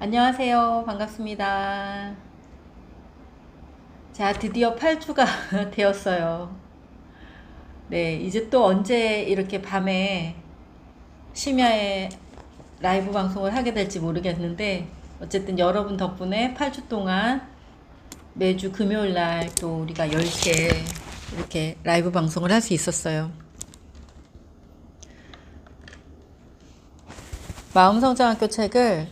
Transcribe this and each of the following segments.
안녕하세요. 반갑습니다. 자, 드디어 8주가 되었어요. 네, 이제 또 언제 이렇게 밤에 심야에 라이브 방송을 하게 될지 모르겠는데, 어쨌든 여러분 덕분에 8주 동안 매주 금요일 날 또 우리가 10시에 이렇게 라이브 방송을 할 수 있었어요. 마음성장학교 책을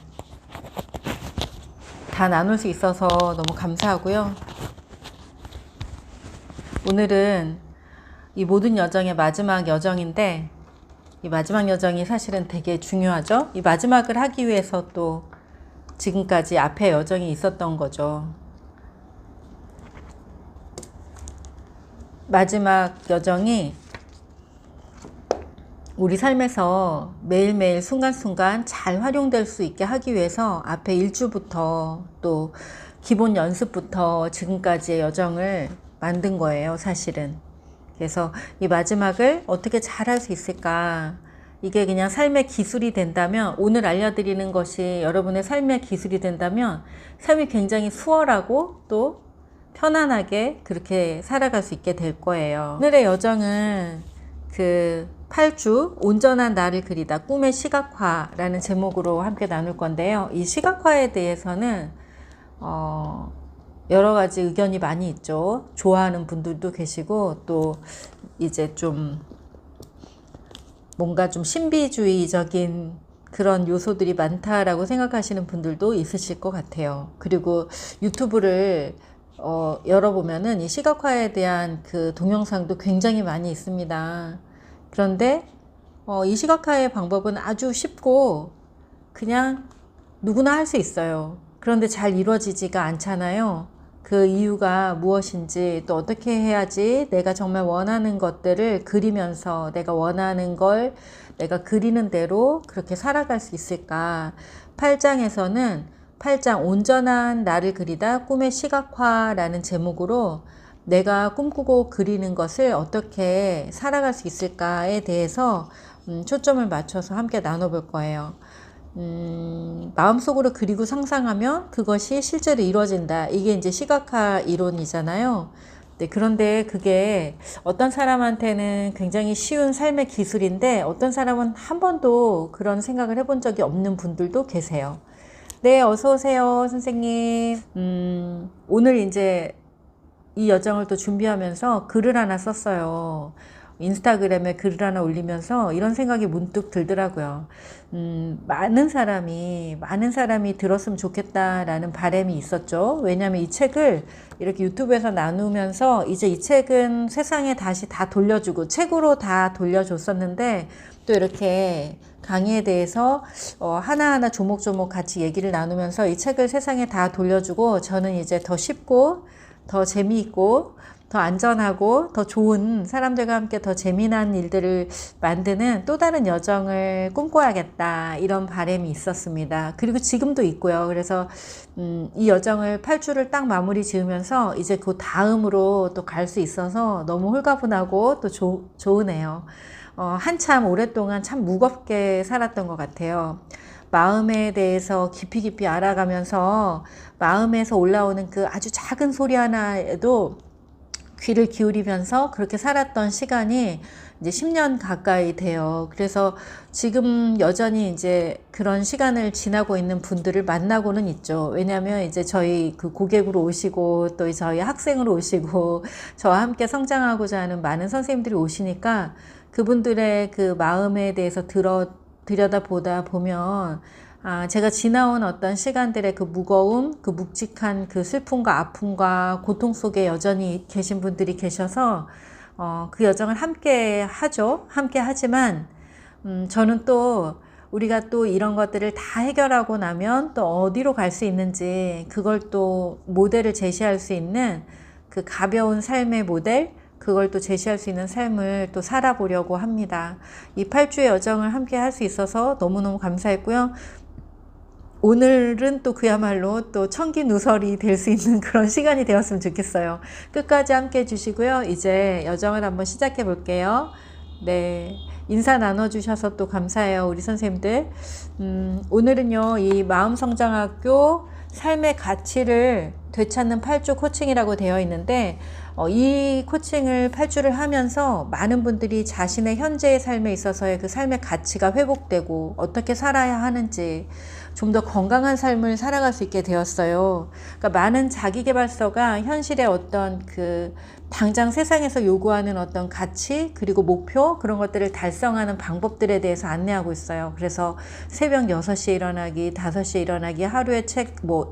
다 나눌 수 있어서 너무 감사하고요. 오늘은 이 모든 여정의 마지막 여정인데, 이 마지막 여정이 사실은 되게 중요하죠. 이 마지막을 하기 위해서 또 지금까지 앞에 여정이 있었던 거죠. 마지막 여정이 우리 삶에서 매일매일 순간순간 잘 활용될 수 있게 하기 위해서 앞에 1주부터 또 기본 연습부터 지금까지의 여정을 만든 거예요, 사실은. 그래서 이 마지막을 어떻게 잘 할 수 있을까? 이게 그냥 삶의 기술이 된다면, 오늘 알려드리는 것이 여러분의 삶의 기술이 된다면 삶이 굉장히 수월하고 또 편안하게 그렇게 살아갈 수 있게 될 거예요. 오늘의 여정은 그 8주 온전한 나를 그리다 꿈의 시각화라는 제목으로 함께 나눌 건데요. 이 시각화에 대해서는 여러 가지 의견이 많이 있죠. 좋아하는 분들도 계시고, 또 이제 좀 뭔가 좀 신비주의적인 그런 요소들이 많다라고 생각하시는 분들도 있으실 것 같아요. 그리고 유튜브를 열어보면은 이 시각화에 대한 그 동영상도 굉장히 많이 있습니다. 그런데 이 시각화의 방법은 아주 쉽고 그냥 누구나 할 수 있어요. 그런데 잘 이루어지지가 않잖아요. 그 이유가 무엇인지, 또 어떻게 해야지 내가 정말 원하는 것들을 그리면서 내가 원하는 걸 내가 그리는 대로 그렇게 살아갈 수 있을까. 8장에서는 8장 온전한 나를 그리다 꿈의 시각화라는 제목으로 내가 꿈꾸고 그리는 것을 어떻게 살아갈 수 있을까에 대해서 초점을 맞춰서 함께 나눠볼 거예요. 마음속으로 그리고 상상하면 그것이 실제로 이루어진다. 이게 이제 시각화 이론이잖아요. 네, 그런데 그게 어떤 사람한테는 굉장히 쉬운 삶의 기술인데 어떤 사람은 한 번도 그런 생각을 해본 적이 없는 분들도 계세요. 네, 어서 오세요, 선생님. 오늘 이제 이 여정을 또 준비하면서 글을 하나 썼어요. 인스타그램에 글을 하나 올리면서 이런 생각이 문득 들더라고요. 많은 사람이 들었으면 좋겠다라는 바람이 있었죠. 왜냐하면 이 책을 이렇게 유튜브에서 나누면서 이제 이 책은 세상에 다시 다 돌려주고, 책으로 다 돌려줬었는데 또 이렇게 강의에 대해서 하나하나 조목조목 같이 얘기를 나누면서 이 책을 세상에 다 돌려주고, 저는 이제 더 쉽고 더 재미있고 더 안전하고 더 좋은, 사람들과 함께 더 재미난 일들을 만드는 또 다른 여정을 꿈꿔야겠다, 이런 바람이 있었습니다. 그리고 지금도 있고요. 그래서 이 여정을 8주를 딱 마무리 지으면서 이제 그 다음으로 또 갈 수 있어서 너무 홀가분하고 또 좋으네요. 한참 오랫동안 참 무겁게 살았던 것 같아요. 마음에 대해서 깊이 알아가면서 마음에서 올라오는 그 아주 작은 소리 하나에도 귀를 기울이면서 그렇게 살았던 시간이 이제 10년 가까이 돼요. 그래서 지금 여전히 이제 그런 시간을 지나고 있는 분들을 만나고는 있죠. 왜냐하면 이제 저희 그 고객으로 오시고 또 저희 학생으로 오시고 저와 함께 성장하고자 하는 많은 선생님들이 오시니까 그분들의 그 마음에 대해서 들여다보다 보면, 제가 지나온 어떤 시간들의 그 무거움, 그 묵직한 그 슬픔과 아픔과 고통 속에 여전히 계신 분들이 계셔서 그 여정을 함께 하죠. 함께 하지만 저는 또 우리가 또 이런 것들을 다 해결하고 나면 또 어디로 갈 수 있는지, 그걸 또 모델을 제시할 수 있는 그 가벼운 삶의 모델, 그걸 또 제시할 수 있는 삶을 또 살아보려고 합니다. 이 8주의 여정을 함께 할 수 있어서 너무너무 감사했고요. 오늘은 또 그야말로 또 청기누설이 될 수 있는 그런 시간이 되었으면 좋겠어요. 끝까지 함께 해주시고요. 이제 여정을 한번 시작해 볼게요. 네, 인사 나눠주셔서 또 감사해요. 우리 선생님들. 오늘은요, 이 마음성장학교 삶의 가치를 되찾는 8주 코칭이라고 되어 있는데, 이 코칭을 8주를 하면서 많은 분들이 자신의 현재의 삶에 있어서의 그 삶의 가치가 회복되고 어떻게 살아야 하는지 좀 더 건강한 삶을 살아갈 수 있게 되었어요. 그러니까 많은 자기계발서가 현실의 어떤 그 당장 세상에서 요구하는 어떤 가치 그리고 목표 그런 것들을 달성하는 방법들에 대해서 안내하고 있어요. 그래서 새벽 6시에 일어나기, 5시에 일어나기, 하루에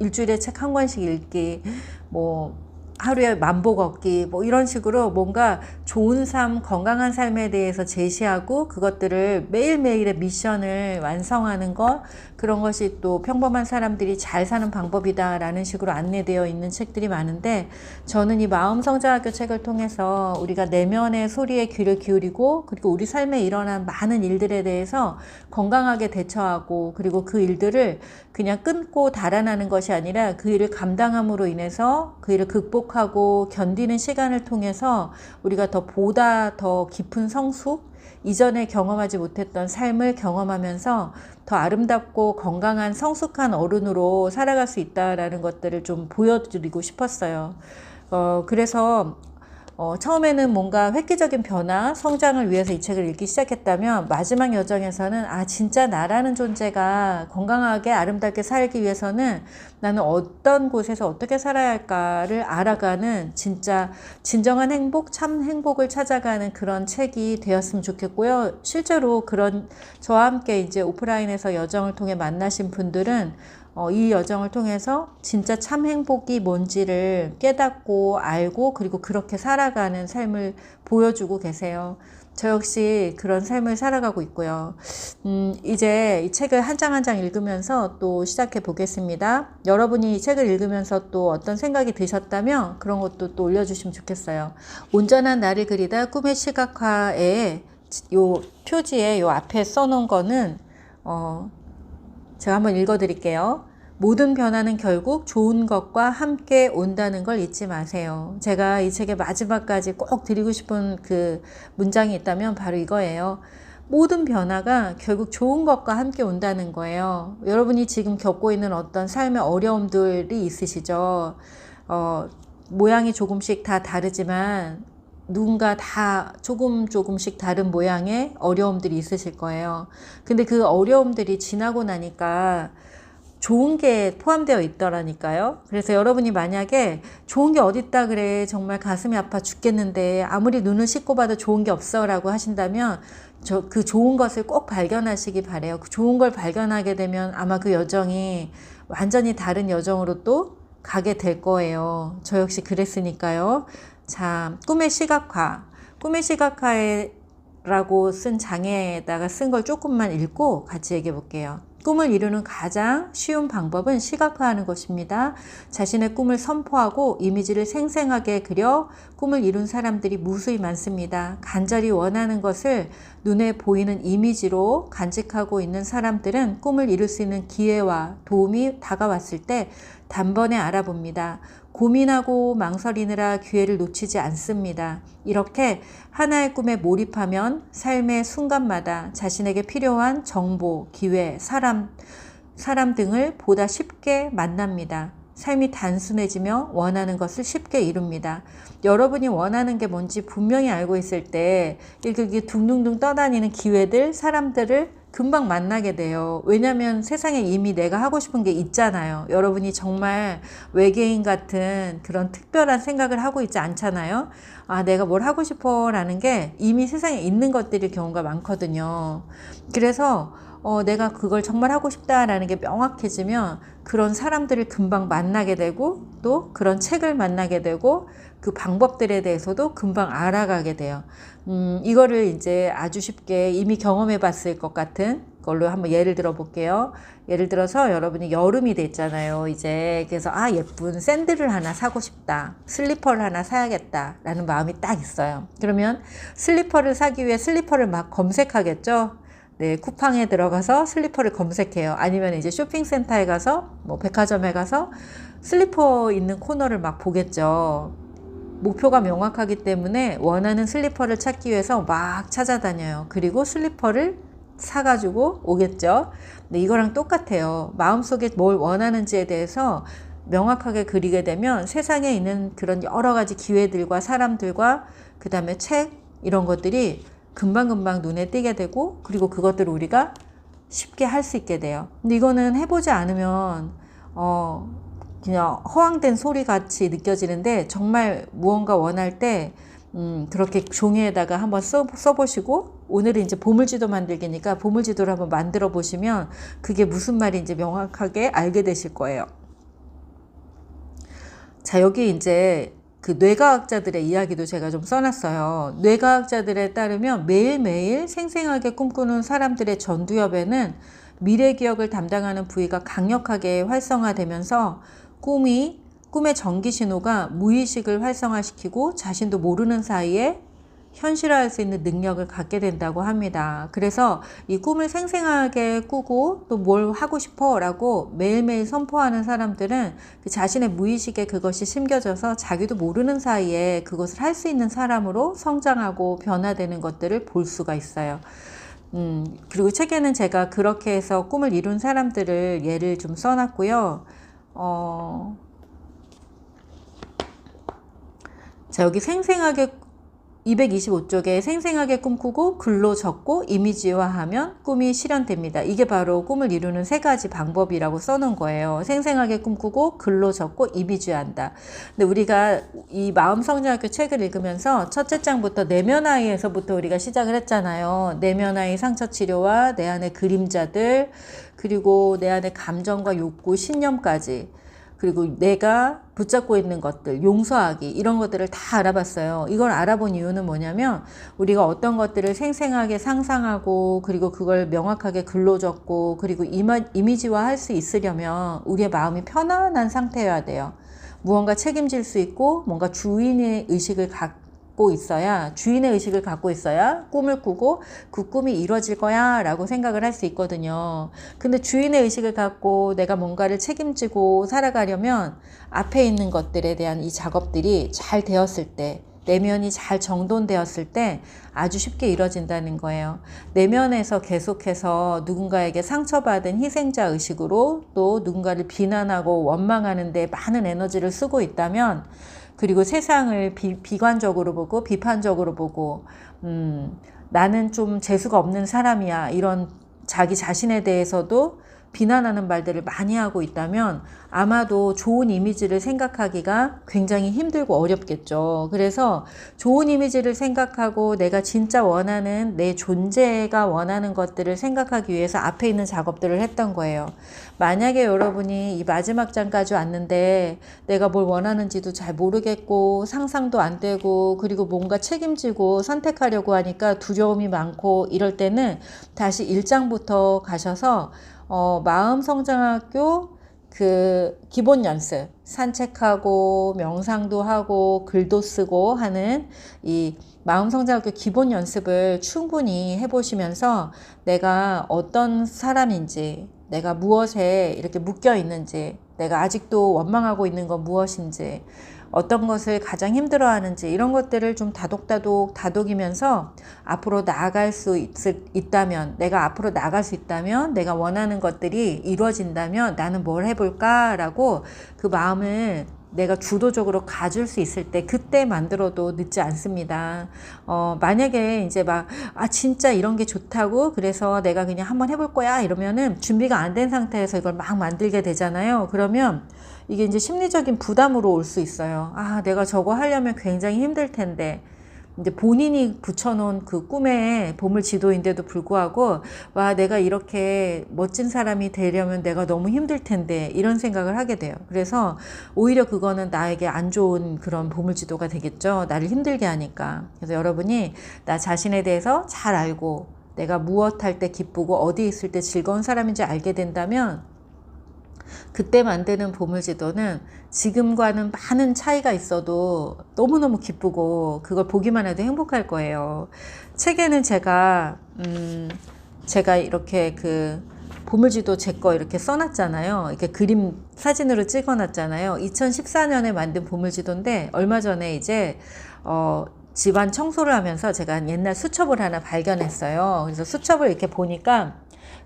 일주일에 책 한 권씩 읽기, 하루에 만보 걷기 이런 식으로 뭔가 좋은 삶, 건강한 삶에 대해서 제시하고 그것들을 매일매일의 미션을 완성하는 것, 그런 것이 또 평범한 사람들이 잘 사는 방법이다라는 식으로 안내되어 있는 책들이 많은데, 저는 이 마음성장학교 책을 통해서 우리가 내면의 소리에 귀를 기울이고 그리고 우리 삶에 일어난 많은 일들에 대해서 건강하게 대처하고, 그리고 그 일들을 그냥 끊고 달아나는 것이 아니라 그 일을 감당함으로 인해서 그 일을 극복하고 견디는 시간을 통해서 우리가 보다 더 깊은 성숙, 이전에 경험하지 못했던 삶을 경험하면서 더 아름답고 건강한 성숙한 어른으로 살아갈 수 있다라는 것들을 좀 보여드리고 싶었어요. 그래서 처음에는 뭔가 획기적인 변화, 성장을 위해서 이 책을 읽기 시작했다면 마지막 여정에서는 진짜 나라는 존재가 건강하게 아름답게 살기 위해서는 나는 어떤 곳에서 어떻게 살아야 할까를 알아가는 진짜 진정한 행복, 참 행복을 찾아가는 그런 책이 되었으면 좋겠고요. 실제로 그런 저와 함께 이제 오프라인에서 여정을 통해 만나신 분들은 이 여정을 통해서 진짜 참 행복이 뭔지를 깨닫고 알고 그리고 그렇게 살아가는 삶을 보여주고 계세요. 저 역시 그런 삶을 살아가고 있고요. 이제 이 책을 한 장 한 장 읽으면서 또 시작해 보겠습니다. 여러분이 이 책을 읽으면서 또 어떤 생각이 드셨다면 그런 것도 또 올려주시면 좋겠어요. 온전한 나를 그리다 꿈의 시각화에 요 표지에 요 앞에 써놓은 거는 제가 한번 읽어드릴게요. 모든 변화는 결국 좋은 것과 함께 온다는 걸 잊지 마세요. 제가 이 책의 마지막까지 꼭 드리고 싶은 그 문장이 있다면 바로 이거예요. 모든 변화가 결국 좋은 것과 함께 온다는 거예요. 여러분이 지금 겪고 있는 어떤 삶의 어려움들이 있으시죠? 모양이 조금씩 다 다르지만 누군가 다 조금씩 다른 모양의 어려움들이 있으실 거예요. 근데 그 어려움들이 지나고 나니까 좋은 게 포함되어 있더라니까요. 그래서 여러분이 만약에 좋은 게 어딨다 그래, 정말 가슴이 아파 죽겠는데 아무리 눈을 씻고 봐도 좋은 게 없어 라고 하신다면 그 좋은 것을 꼭 발견하시기 바래요. 그 좋은 걸 발견하게 되면 아마 그 여정이 완전히 다른 여정으로 또 가게 될 거예요. 저 역시 그랬으니까요. 자, 꿈의 시각화. 꿈의 시각화라고 쓴 장에다가 쓴 걸 조금만 읽고 같이 얘기해 볼게요. 꿈을 이루는 가장 쉬운 방법은 시각화하는 것입니다. 자신의 꿈을 선포하고 이미지를 생생하게 그려 꿈을 이룬 사람들이 무수히 많습니다. 간절히 원하는 것을 눈에 보이는 이미지로 간직하고 있는 사람들은 꿈을 이룰 수 있는 기회와 도움이 다가왔을 때 단번에 알아봅니다. 고민하고 망설이느라 기회를 놓치지 않습니다. 이렇게 하나의 꿈에 몰입하면 삶의 순간마다 자신에게 필요한 정보, 기회, 사람 등을 보다 쉽게 만납니다. 삶이 단순해지며 원하는 것을 쉽게 이룹니다. 여러분이 원하는 게 뭔지 분명히 알고 있을 때 이렇게 둥둥둥 떠다니는 기회들, 사람들을 금방 만나게 돼요. 왜냐하면 세상에 이미 내가 하고 싶은 게 있잖아요. 여러분이 정말 외계인 같은 그런 특별한 생각을 하고 있지 않잖아요. 내가 뭘 하고 싶어 라는 게 이미 세상에 있는 것들일 경우가 많거든요. 그래서 내가 그걸 정말 하고 싶다라는 게 명확해지면 그런 사람들을 금방 만나게 되고 또 그런 책을 만나게 되고 그 방법들에 대해서도 금방 알아가게 돼요. 이거를 이제 아주 쉽게 이미 경험해 봤을 것 같은 걸로 한번 예를 들어 볼게요. 예를 들어서 여러분이 여름이 됐잖아요. 이제 그래서 예쁜 샌들을 하나 사고 싶다. 슬리퍼를 하나 사야겠다. 라는 마음이 딱 있어요. 그러면 슬리퍼를 사기 위해 슬리퍼를 막 검색하겠죠. 네, 쿠팡에 들어가서 슬리퍼를 검색해요. 아니면 이제 쇼핑센터에 가서 백화점에 가서 슬리퍼 있는 코너를 막 보겠죠. 목표가 명확하기 때문에 원하는 슬리퍼를 찾기 위해서 막 찾아다녀요. 그리고 슬리퍼를 사가지고 오겠죠. 근데 이거랑 똑같아요. 마음속에 뭘 원하는지에 대해서 명확하게 그리게 되면 세상에 있는 그런 여러 가지 기회들과 사람들과 그 다음에 책 이런 것들이 금방금방 눈에 띄게 되고, 그리고 그것들을 우리가 쉽게 할 수 있게 돼요. 근데 이거는 해보지 않으면 그냥 허황된 소리 같이 느껴지는데, 정말 무언가 원할 때 그렇게 종이에다가 한번 써보시고, 오늘은 이제 보물지도 만들기니까 보물지도를 한번 만들어 보시면 그게 무슨 말인지 명확하게 알게 되실 거예요. 자, 여기 이제 그 뇌과학자들의 이야기도 제가 좀 써놨어요. 뇌과학자들에 따르면 매일매일 생생하게 꿈꾸는 사람들의 전두엽에는 미래 기억을 담당하는 부위가 강력하게 활성화되면서 꿈의 전기 신호가 무의식을 활성화시키고 자신도 모르는 사이에 현실화할 수 있는 능력을 갖게 된다고 합니다. 그래서 이 꿈을 생생하게 꾸고 또 뭘 하고 싶어 라고 매일매일 선포하는 사람들은 그 자신의 무의식에 그것이 심겨져서 자기도 모르는 사이에 그것을 할 수 있는 사람으로 성장하고 변화되는 것들을 볼 수가 있어요. 그리고 책에는 제가 그렇게 해서 꿈을 이룬 사람들을 예를 좀 써놨고요. 자, 여기 생생하게 225쪽에 생생하게 꿈꾸고 글로 적고 이미지화하면 꿈이 실현됩니다. 이게 바로 꿈을 이루는 3가지 방법이라고 써놓은 거예요. 생생하게 꿈꾸고 글로 적고 이미지화한다. 근데 우리가 이 마음성장학교 책을 읽으면서 첫째 장부터 내면아이에서부터 우리가 시작을 했잖아요. 내면아이 상처치료와 내 안의 그림자들, 그리고 내 안의 감정과 욕구, 신념까지, 그리고 내가 붙잡고 있는 것들, 용서하기, 이런 것들을 다 알아봤어요. 이걸 알아본 이유는 뭐냐면 우리가 어떤 것들을 생생하게 상상하고, 그리고 그걸 명확하게 글로 적고, 그리고 이미지화 할 수 있으려면 우리의 마음이 편안한 상태여야 돼요. 무언가 책임질 수 있고 뭔가 주인의 의식을 갖고 있어야 꿈을 꾸고 그 꿈이 이루어질 거야 라고 생각을 할 수 있거든요. 근데 주인의 의식을 갖고 내가 뭔가를 책임지고 살아가려면 앞에 있는 것들에 대한 이 작업들이 잘 되었을 때, 내면이 잘 정돈되었을 때 아주 쉽게 이루어진다는 거예요. 내면에서 계속해서 누군가에게 상처받은 희생자 의식으로 또 누군가를 비난하고 원망하는 데 많은 에너지를 쓰고 있다면, 그리고 세상을 비관적으로 보고 비판적으로 보고 나는 좀 재수가 없는 사람이야, 이런 자기 자신에 대해서도 비난하는 말들을 많이 하고 있다면 아마도 좋은 이미지를 생각하기가 굉장히 힘들고 어렵겠죠. 그래서 좋은 이미지를 생각하고 내가 진짜 원하는, 내 존재가 원하는 것들을 생각하기 위해서 앞에 있는 작업들을 했던 거예요. 만약에 여러분이 이 마지막 장까지 왔는데 내가 뭘 원하는지도 잘 모르겠고 상상도 안 되고, 그리고 뭔가 책임지고 선택하려고 하니까 두려움이 많고, 이럴 때는 다시 1장부터 가셔서 마음성장학교 그 기본 연습, 산책하고 명상도 하고 글도 쓰고 하는 이 마음성장학교 기본 연습을 충분히 해보시면서 내가 어떤 사람인지, 내가 무엇에 이렇게 묶여 있는지, 내가 아직도 원망하고 있는 건 무엇인지, 어떤 것을 가장 힘들어하는지, 이런 것들을 좀 다독이면서 앞으로 나아갈 수 있다면, 내가 앞으로 나아갈 수 있다면, 내가 원하는 것들이 이루어진다면 나는 뭘 해볼까 라고 그 마음을 내가 주도적으로 가질 수 있을 때, 그때 만들어도 늦지 않습니다. 만약에 이제 진짜 이런 게 좋다고 그래서 내가 그냥 한번 해볼 거야 이러면은 준비가 안 된 상태에서 이걸 막 만들게 되잖아요. 그러면 이게 이제 심리적인 부담으로 올 수 있어요. 내가 저거 하려면 굉장히 힘들 텐데. 이제 본인이 붙여놓은 그 꿈의 보물지도인데도 불구하고, 내가 이렇게 멋진 사람이 되려면 내가 너무 힘들 텐데, 이런 생각을 하게 돼요. 그래서 오히려 그거는 나에게 안 좋은 그런 보물지도가 되겠죠. 나를 힘들게 하니까. 그래서 여러분이 나 자신에 대해서 잘 알고, 내가 무엇 할 때 기쁘고 어디 있을 때 즐거운 사람인지 알게 된다면, 그때 만드는 보물지도는 지금과는 많은 차이가 있어도 너무너무 기쁘고 그걸 보기만 해도 행복할 거예요. 책에는 제가 이렇게 그 보물지도 제 거 이렇게 써놨잖아요. 이렇게 그림 사진으로 찍어놨잖아요. 2014년에 만든 보물지도인데 얼마 전에 이제 집안 청소를 하면서 제가 옛날 수첩을 하나 발견했어요. 그래서 수첩을 이렇게 보니까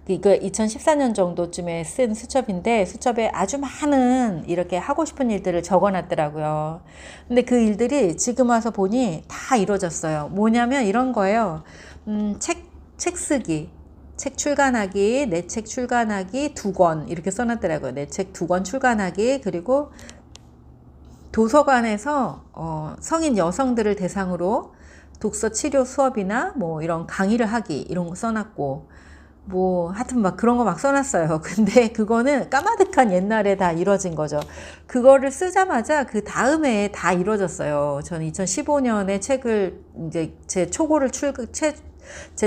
이거 2014년 정도쯤에 쓴 수첩인데 수첩에 아주 많은 이렇게 하고 싶은 일들을 적어놨더라고요. 근데 그 일들이 지금 와서 보니 다 이루어졌어요. 뭐냐면 이런 거예요. 책 쓰기, 책 출간하기, 내 책 출간하기 2권 이렇게 써놨더라고요. 내 책 2권 출간하기, 그리고 도서관에서 성인 여성들을 대상으로 독서 치료 수업이나 뭐 이런 강의를 하기 이런 거 써놨고, 뭐 하여튼 막 그런 거 막 써놨어요. 근데 그거는 까마득한 옛날에 다 이루어진 거죠. 그거를 쓰자마자 그 다음에 다 이루어졌어요. 저는 2015년에 책을 이제 제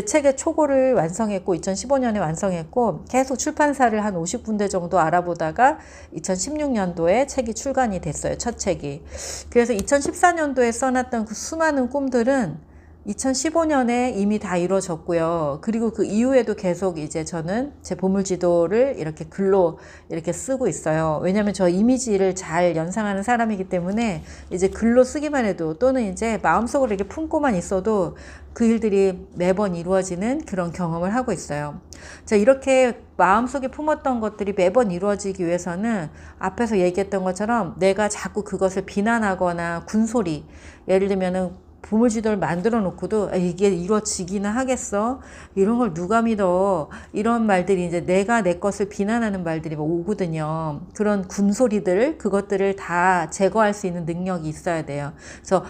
책의 초고를 완성했고 2015년에 완성했고 계속 출판사를 한 50군데 정도 알아보다가 2016년도에 책이 출간이 됐어요. 첫 책이. 그래서 2014년도에 써놨던 그 수많은 꿈들은 2015년에 이미 다 이루어졌고요. 그리고 그 이후에도 계속 이제 저는 제 보물지도를 이렇게 글로 이렇게 쓰고 있어요. 왜냐면 저 이미지를 잘 연상하는 사람이기 때문에 이제 글로 쓰기만 해도, 또는 이제 마음속으로 이렇게 품고만 있어도 그 일들이 매번 이루어지는 그런 경험을 하고 있어요. 자, 이렇게 마음속에 품었던 것들이 매번 이루어지기 위해서는 앞에서 얘기했던 것처럼 내가 자꾸 그것을 비난하거나 군소리, 예를 들면은 보물지도를 만들어 놓고도 이게 이루어지기나 하겠어? 이런 걸 누가 믿어? 이런 말들이 이제 내가 내 것을 비난하는 말들이 오거든요. 그런 군소리들, 그것들을 다 제거할 수 있는 능력이 있어야 돼요. 그래서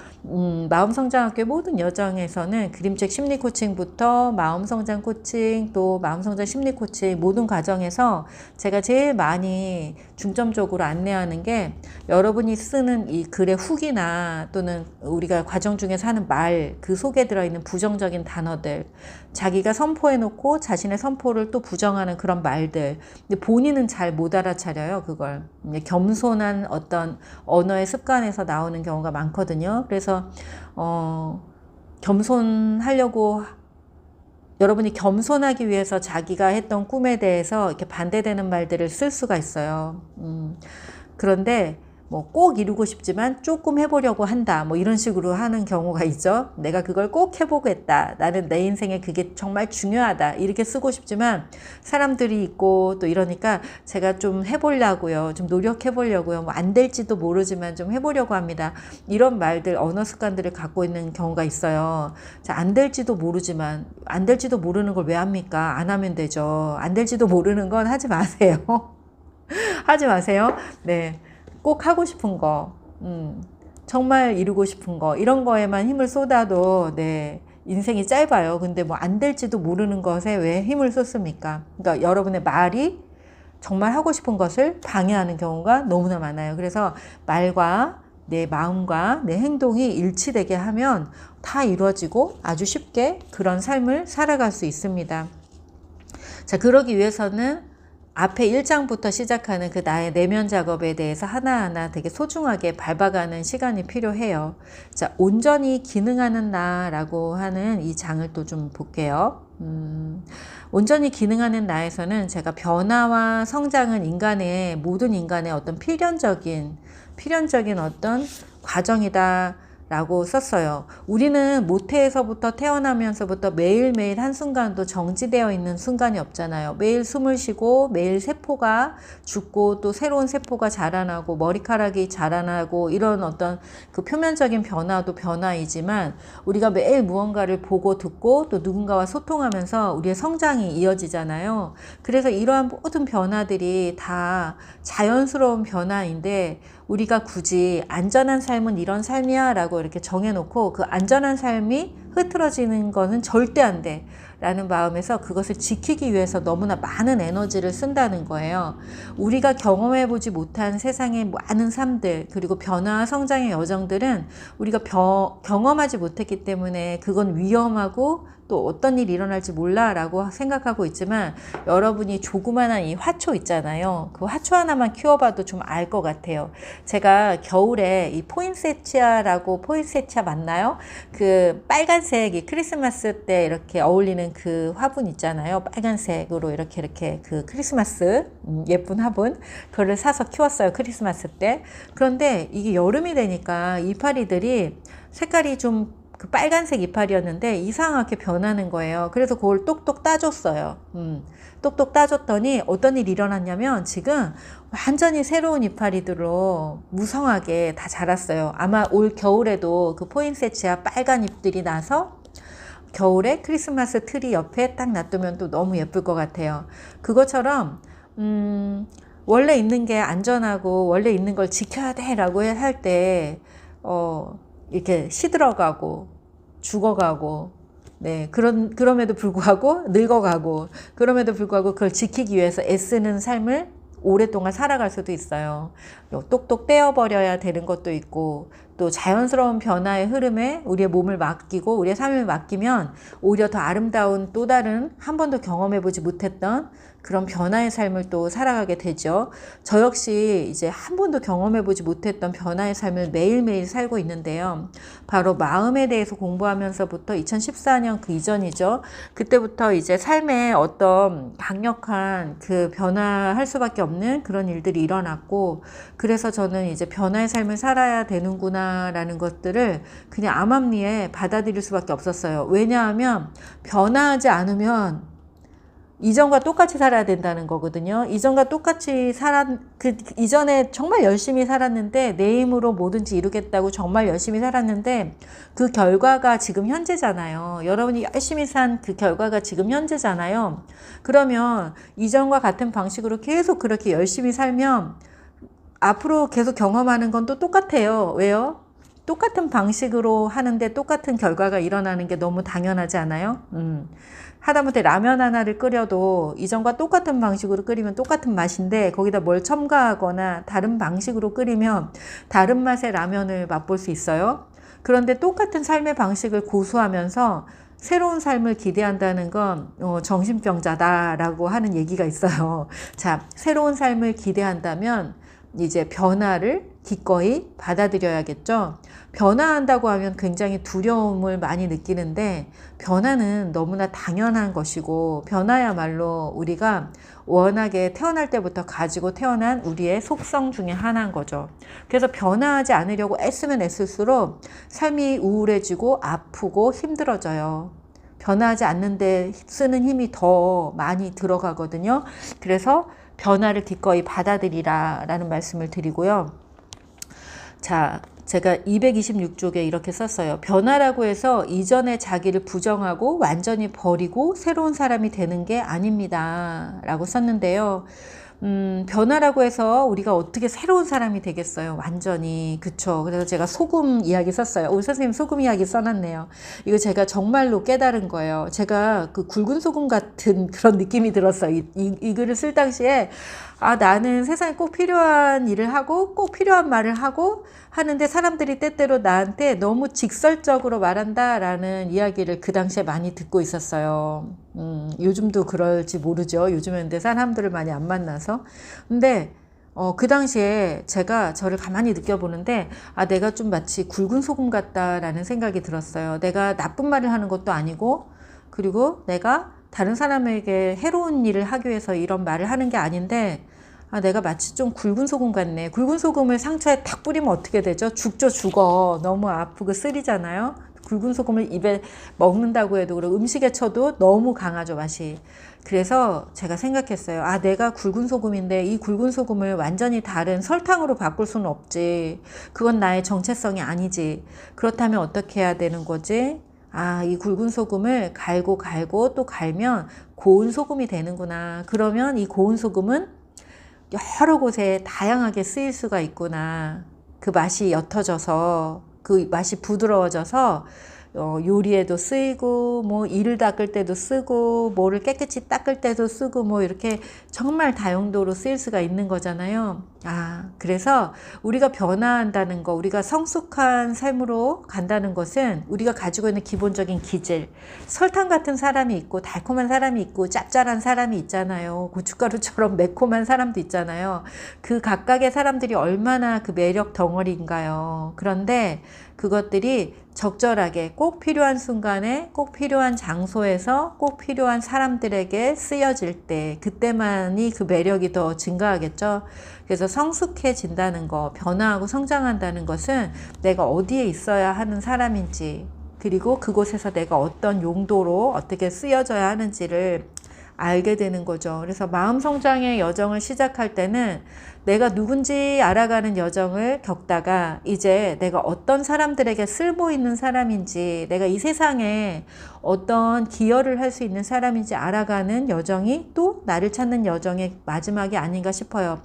마음성장학교 모든 여정에서는 그림책 심리 코칭부터 마음성장 코칭, 또 마음성장 심리 코칭 모든 과정에서 제가 제일 많이 중점적으로 안내하는 게, 여러분이 쓰는 이 글의 훅이나 또는 우리가 과정 중에서 하는 말, 그 속에 들어있는 부정적인 단어들, 자기가 선포해놓고 자신의 선포를 또 부정하는 그런 말들, 근데 본인은 잘 못 알아차려요. 그걸 겸손한 어떤 언어의 습관에서 나오는 경우가 많거든요. 그래서 겸손하려고, 여러분이 겸손하기 위해서 자기가 했던 꿈에 대해서 이렇게 반대되는 말들을 쓸 수가 있어요. 그런데 뭐 꼭 이루고 싶지만 조금 해보려고 한다, 뭐 이런 식으로 하는 경우가 있죠. 내가 그걸 꼭 해보겠다, 나는 내 인생에 그게 정말 중요하다, 이렇게 쓰고 싶지만 사람들이 있고 또 이러니까 제가 좀 해보려고요, 좀 노력해보려고요, 뭐 안 될지도 모르지만 좀 해보려고 합니다, 이런 말들, 언어 습관들을 갖고 있는 경우가 있어요. 자, 안 될지도 모르지만, 안 될지도 모르는 걸 왜 합니까? 안 하면 되죠. 안 될지도 모르는 건 하지 마세요. 하지 마세요. 네. 꼭 하고 싶은 거, 정말 이루고 싶은 거, 이런 거에만 힘을 쏟아도, 네, 인생이 짧아요. 근데 뭐 안 될지도 모르는 것에 왜 힘을 쏟습니까? 그러니까 여러분의 말이 정말 하고 싶은 것을 방해하는 경우가 너무나 많아요. 그래서 말과 내 마음과 내 행동이 일치되게 하면 다 이루어지고 아주 쉽게 그런 삶을 살아갈 수 있습니다. 자, 그러기 위해서는 앞에 1장부터 시작하는 그 나의 내면 작업에 대해서 하나하나 되게 소중하게 밟아가는 시간이 필요해요. 자, 온전히 기능하는 나라고 하는 이 장을 또 좀 볼게요. 온전히 기능하는 나에서는 제가 변화와 성장은 인간의, 모든 인간의 어떤 필연적인 어떤 과정이다 라고 썼어요. 우리는 모태에서부터 태어나면서부터 매일매일 한순간도 정지되어 있는 순간이 없잖아요. 매일 숨을 쉬고 매일 세포가 죽고 또 새로운 세포가 자라나고 머리카락이 자라나고, 이런 어떤 그 표면적인 변화도 변화이지만 우리가 매일 무언가를 보고 듣고 또 누군가와 소통하면서 우리의 성장이 이어지잖아요. 그래서 이러한 모든 변화들이 다 자연스러운 변화인데, 우리가 굳이 안전한 삶은 이런 삶이야 라고 이렇게 정해놓고 그 안전한 삶이 흐트러지는 거는 절대 안 돼 라는 마음에서 그것을 지키기 위해서 너무나 많은 에너지를 쓴다는 거예요. 우리가 경험해보지 못한 세상의 많은 삶들, 그리고 변화와 성장의 여정들은 우리가 경험하지 못했기 때문에 그건 위험하고 또 어떤 일이 일어날지 몰라 라고 생각하고 있지만, 여러분이 조그만한 이 화초 있잖아요. 그 화초 하나만 키워봐도 좀 알 것 같아요. 제가 겨울에 이 포인세티아 맞나요? 그 빨간색, 이 크리스마스 때 이렇게 어울리는 그 화분 있잖아요. 빨간색으로 이렇게 그 크리스마스 예쁜 화분 그거를 사서 키웠어요. 크리스마스 때. 그런데 이게 여름이 되니까 이파리들이 색깔이 좀 그 빨간색 이파리였는데 이상하게 변하는 거예요. 그래서 그걸 똑똑 따줬어요. 똑똑 따줬더니 어떤 일이 일어났냐면 지금 완전히 새로운 이파리들로 무성하게 다 자랐어요. 아마 올 겨울에도 그 포인세치아 빨간 잎들이 나서 겨울에 크리스마스 트리 옆에 딱 놔두면 또 너무 예쁠 것 같아요. 그것처럼 원래 있는 게 안전하고 원래 있는 걸 지켜야 돼 라고 할 때 이렇게 시들어가고 죽어가고 네 그럼에도 불구하고 늙어가고 그럼에도 불구하고 그걸 지키기 위해서 애쓰는 삶을 오랫동안 살아갈 수도 있어요. 똑똑 떼어버려야 되는 것도 있고 또 자연스러운 변화의 흐름에 우리의 몸을 맡기고 우리의 삶을 맡기면 오히려 더 아름다운 또 다른 한 번도 경험해보지 못했던 그런 변화의 삶을 또 살아가게 되죠. 저 역시 이제 한 번도 경험해보지 못했던 변화의 삶을 매일매일 살고 있는데요. 바로 마음에 대해서 공부하면서부터 2014년 그 이전이죠. 그때부터 이제 삶에 어떤 강력한 그 변화할 수밖에 없는 그런 일들이 일어났고 그래서 저는 이제 변화의 삶을 살아야 되는구나 라는 것들을 그냥 암암리에 받아들일 수밖에 없었어요. 왜냐하면 변화하지 않으면 이전과 똑같이 살아야 된다는 거거든요. 이전과 똑같이 이전에 정말 열심히 살았는데 내 힘으로 뭐든지 이루겠다고 정말 열심히 살았는데 그 결과가 지금 현재잖아요. 여러분이 열심히 산 그 결과가 지금 현재잖아요. 그러면 이전과 같은 방식으로 계속 그렇게 열심히 살면 앞으로 계속 경험하는 건 또 똑같아요. 왜요? 똑같은 방식으로 하는데 똑같은 결과가 일어나는 게 너무 당연하지 않아요? 하다못해 라면 하나를 끓여도 이전과 똑같은 방식으로 끓이면 똑같은 맛인데 거기다 뭘 첨가하거나 다른 방식으로 끓이면 다른 맛의 라면을 맛볼 수 있어요. 그런데 똑같은 삶의 방식을 고수하면서 새로운 삶을 기대한다는 건 정신병자다라고 하는 얘기가 있어요. 자, 새로운 삶을 기대한다면 이제 변화를 기꺼이 받아들여야겠죠. 변화한다고 하면 굉장히 두려움을 많이 느끼는데 변화는 너무나 당연한 것이고 변화야말로 우리가 워낙에 태어날 때부터 가지고 태어난 우리의 속성 중에 하나인 거죠. 그래서 변화하지 않으려고 애쓰면 애쓸수록 삶이 우울해지고 아프고 힘들어져요. 변화하지 않는데 쓰는 힘이 더 많이 들어가거든요. 그래서 변화를 기꺼이 받아들이라 라는 말씀을 드리고요. 자, 제가 226쪽에 이렇게 썼어요. 변화라고 해서 이전의 자기를 부정하고 완전히 버리고 새로운 사람이 되는 게 아닙니다. 라고 썼는데요. 변화라고 해서 우리가 어떻게 새로운 사람이 되겠어요? 완전히. 그쵸. 그래서 제가 소금 이야기 썼어요. 우리 선생님 소금 이야기 써놨네요. 이거 제가 정말로 깨달은 거예요. 제가 그 굵은 소금 같은 그런 느낌이 들었어요. 이 글을 쓸 당시에 나는 세상에 꼭 필요한 일을 하고 꼭 필요한 말을 하고 하는데 사람들이 때때로 나한테 너무 직설적으로 말한다라는 이야기를 그 당시에 많이 듣고 있었어요. 요즘도 그럴지 모르죠. 요즘엔 근데 사람들을 많이 안 만나서. 근데 그 당시에 제가 저를 가만히 느껴보는데 내가 좀 마치 굵은 소금 같다라는 생각이 들었어요. 내가 나쁜 말을 하는 것도 아니고 그리고 내가 다른 사람에게 해로운 일을 하기 위해서 이런 말을 하는 게 아닌데 내가 마치 좀 굵은 소금 같네. 굵은 소금을 상처에 탁 뿌리면 어떻게 되죠? 죽죠, 죽어. 너무 아프고 쓰리잖아요. 굵은 소금을 입에 먹는다고 해도 그렇고 음식에 쳐도 너무 강하죠, 맛이. 그래서 제가 생각했어요. 내가 굵은 소금인데 이 굵은 소금을 완전히 다른 설탕으로 바꿀 수는 없지. 그건 나의 정체성이 아니지. 그렇다면 어떻게 해야 되는 거지? 이 굵은 소금을 갈고 또 갈면 고운 소금이 되는구나. 그러면 이 고운 소금은 여러 곳에 다양하게 쓰일 수가 있구나. 그 맛이 옅어져서 그 맛이 부드러워져서 요리에도 쓰이고 뭐 이를 닦을 때도 쓰고 뭐를 깨끗이 닦을 때도 쓰고 뭐 이렇게 정말 다용도로 쓰일 수가 있는 거잖아요. 그래서 우리가 변화한다는 거, 우리가 성숙한 삶으로 간다는 것은 우리가 가지고 있는 기본적인 기질, 설탕 같은 사람이 있고 달콤한 사람이 있고 짭짤한 사람이 있잖아요. 고춧가루처럼 매콤한 사람도 있잖아요. 그 각각의 사람들이 얼마나 그 매력 덩어리인가요. 그런데 그것들이 적절하게 꼭 필요한 순간에 꼭 필요한 장소에서 꼭 필요한 사람들에게 쓰여질 때 그때만이 그 매력이 더 증가하겠죠. 그래서 성숙해진다는 거, 변화하고 성장한다는 것은 내가 어디에 있어야 하는 사람인지, 그리고 그곳에서 내가 어떤 용도로 어떻게 쓰여져야 하는지를 알게 되는 거죠. 그래서 마음 성장의 여정을 시작할 때는 내가 누군지 알아가는 여정을 겪다가 이제 내가 어떤 사람들에게 쓸모 있는 사람인지, 내가 이 세상에 어떤 기여를 할 수 있는 사람인지 알아가는 여정이 또 나를 찾는 여정의 마지막이 아닌가 싶어요.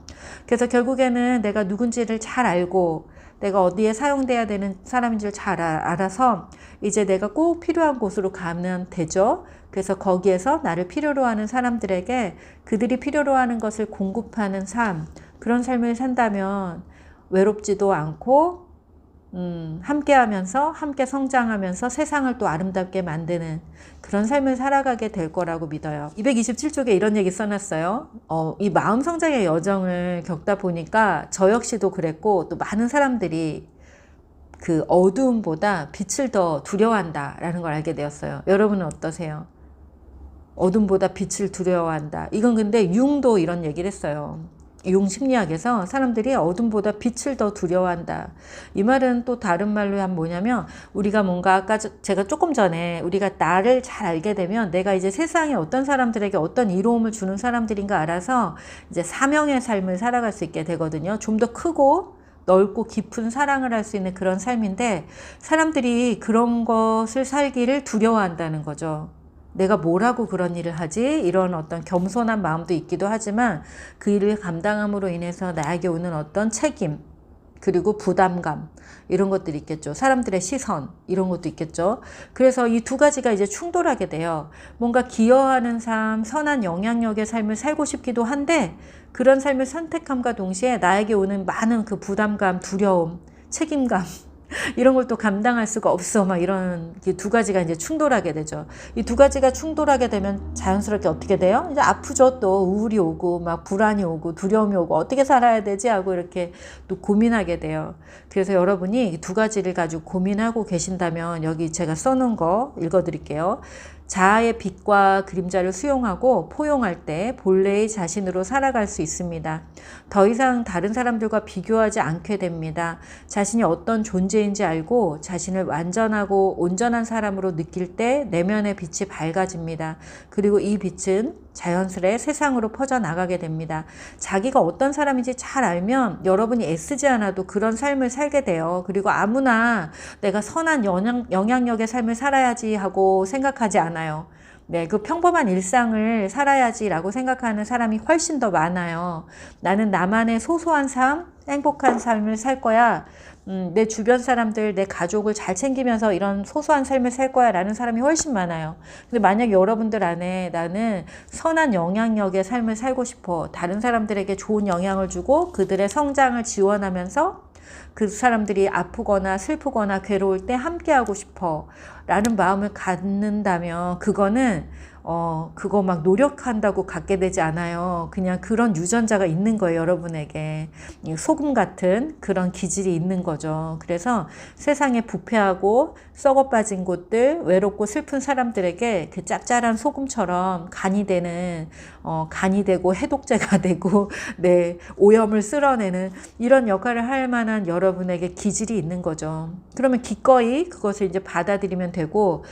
그래서 결국에는 내가 누군지를 잘 알고 내가 어디에 사용돼야 되는 사람인지를 잘 알아서 이제 내가 꼭 필요한 곳으로 가면 되죠. 그래서 거기에서 나를 필요로 하는 사람들에게 그들이 필요로 하는 것을 공급하는 삶, 그런 삶을 산다면 외롭지도 않고 함께 하면서 함께 성장하면서 세상을 또 아름답게 만드는 그런 삶을 살아가게 될 거라고 믿어요. 227쪽에 이런 얘기 써놨어요. 이 마음 성장의 여정을 겪다 보니까 저 역시도 그랬고 또 많은 사람들이 그 어두움보다 빛을 더 두려워한다라는 걸 알게 되었어요. 여러분은 어떠세요? 어둠보다 빛을 두려워한다. 이건 근데 융도 이런 얘기를 했어요. 융 심리학에서 사람들이 어둠보다 빛을 더 두려워한다. 이 말은 또 다른 말로 하면 뭐냐면 우리가 뭔가 아까 제가 조금 전에 우리가 나를 잘 알게 되면 내가 이제 세상에 어떤 사람들에게 어떤 이로움을 주는 사람들인가 알아서 이제 사명의 삶을 살아갈 수 있게 되거든요. 좀 더 크고 넓고 깊은 사랑을 할 수 있는 그런 삶인데 사람들이 그런 것을 살기를 두려워한다는 거죠. 내가 뭐라고 그런 일을 하지? 이런 어떤 겸손한 마음도 있기도 하지만 그 일을 감당함으로 인해서 나에게 오는 어떤 책임, 그리고 부담감, 이런 것들이 있겠죠. 사람들의 시선, 이런 것도 있겠죠. 그래서 이 두 가지가 이제 충돌하게 돼요. 뭔가 기여하는 삶, 선한 영향력의 삶을 살고 싶기도 한데 그런 삶을 선택함과 동시에 나에게 오는 많은 그 부담감, 두려움, 책임감, 이런 걸 또 감당할 수가 없어. 막 이런 두 가지가 이제 충돌하게 되죠. 이 두 가지가 충돌하게 되면 자연스럽게 어떻게 돼요? 이제 아프죠. 또 우울이 오고 막 불안이 오고 두려움이 오고 어떻게 살아야 되지 하고 이렇게 또 고민하게 돼요. 그래서 여러분이 이 두 가지를 가지고 고민하고 계신다면 여기 제가 써놓은 거 읽어드릴게요. 자아의 빛과 그림자를 수용하고 포용할 때 본래의 자신으로 살아갈 수 있습니다. 더 이상 다른 사람들과 비교하지 않게 됩니다. 자신이 어떤 존재인지 알고 자신을 완전하고 온전한 사람으로 느낄 때 내면의 빛이 밝아집니다. 그리고 이 빛은 자연스레 세상으로 퍼져나가게 됩니다. 자기가 어떤 사람인지 잘 알면 여러분이 애쓰지 않아도 그런 삶을 살게 돼요. 그리고 아무나 내가 선한 영향력의 삶을 살아야지 하고 생각하지 않아요. 네, 그 평범한 일상을 살아야지라고 생각하는 사람이 훨씬 더 많아요. 나는 나만의 소소한 삶, 행복한 삶을 살 거야. 내 주변 사람들, 내 가족을 잘 챙기면서 이런 소소한 삶을 살 거야 라는 사람이 훨씬 많아요. 근데 만약 여러분들 안에 나는 선한 영향력의 삶을 살고 싶어. 다른 사람들에게 좋은 영향을 주고 그들의 성장을 지원하면서 그 사람들이 아프거나 슬프거나 괴로울 때 함께하고 싶어 라는 마음을 갖는다면 그거는 그거 막 노력한다고 갖게 되지 않아요. 그냥 그런 유전자가 있는 거예요, 여러분에게. 소금 같은 그런 기질이 있는 거죠. 그래서 세상에 부패하고 썩어 빠진 곳들, 외롭고 슬픈 사람들에게 그 짭짤한 소금처럼 간이 되고 해독제가 되고, 네, 오염을 쓸어내는 이런 역할을 할 만한 여러분에게 기질이 있는 거죠. 그러면 기꺼이 그것을 이제 받아들이면 되고,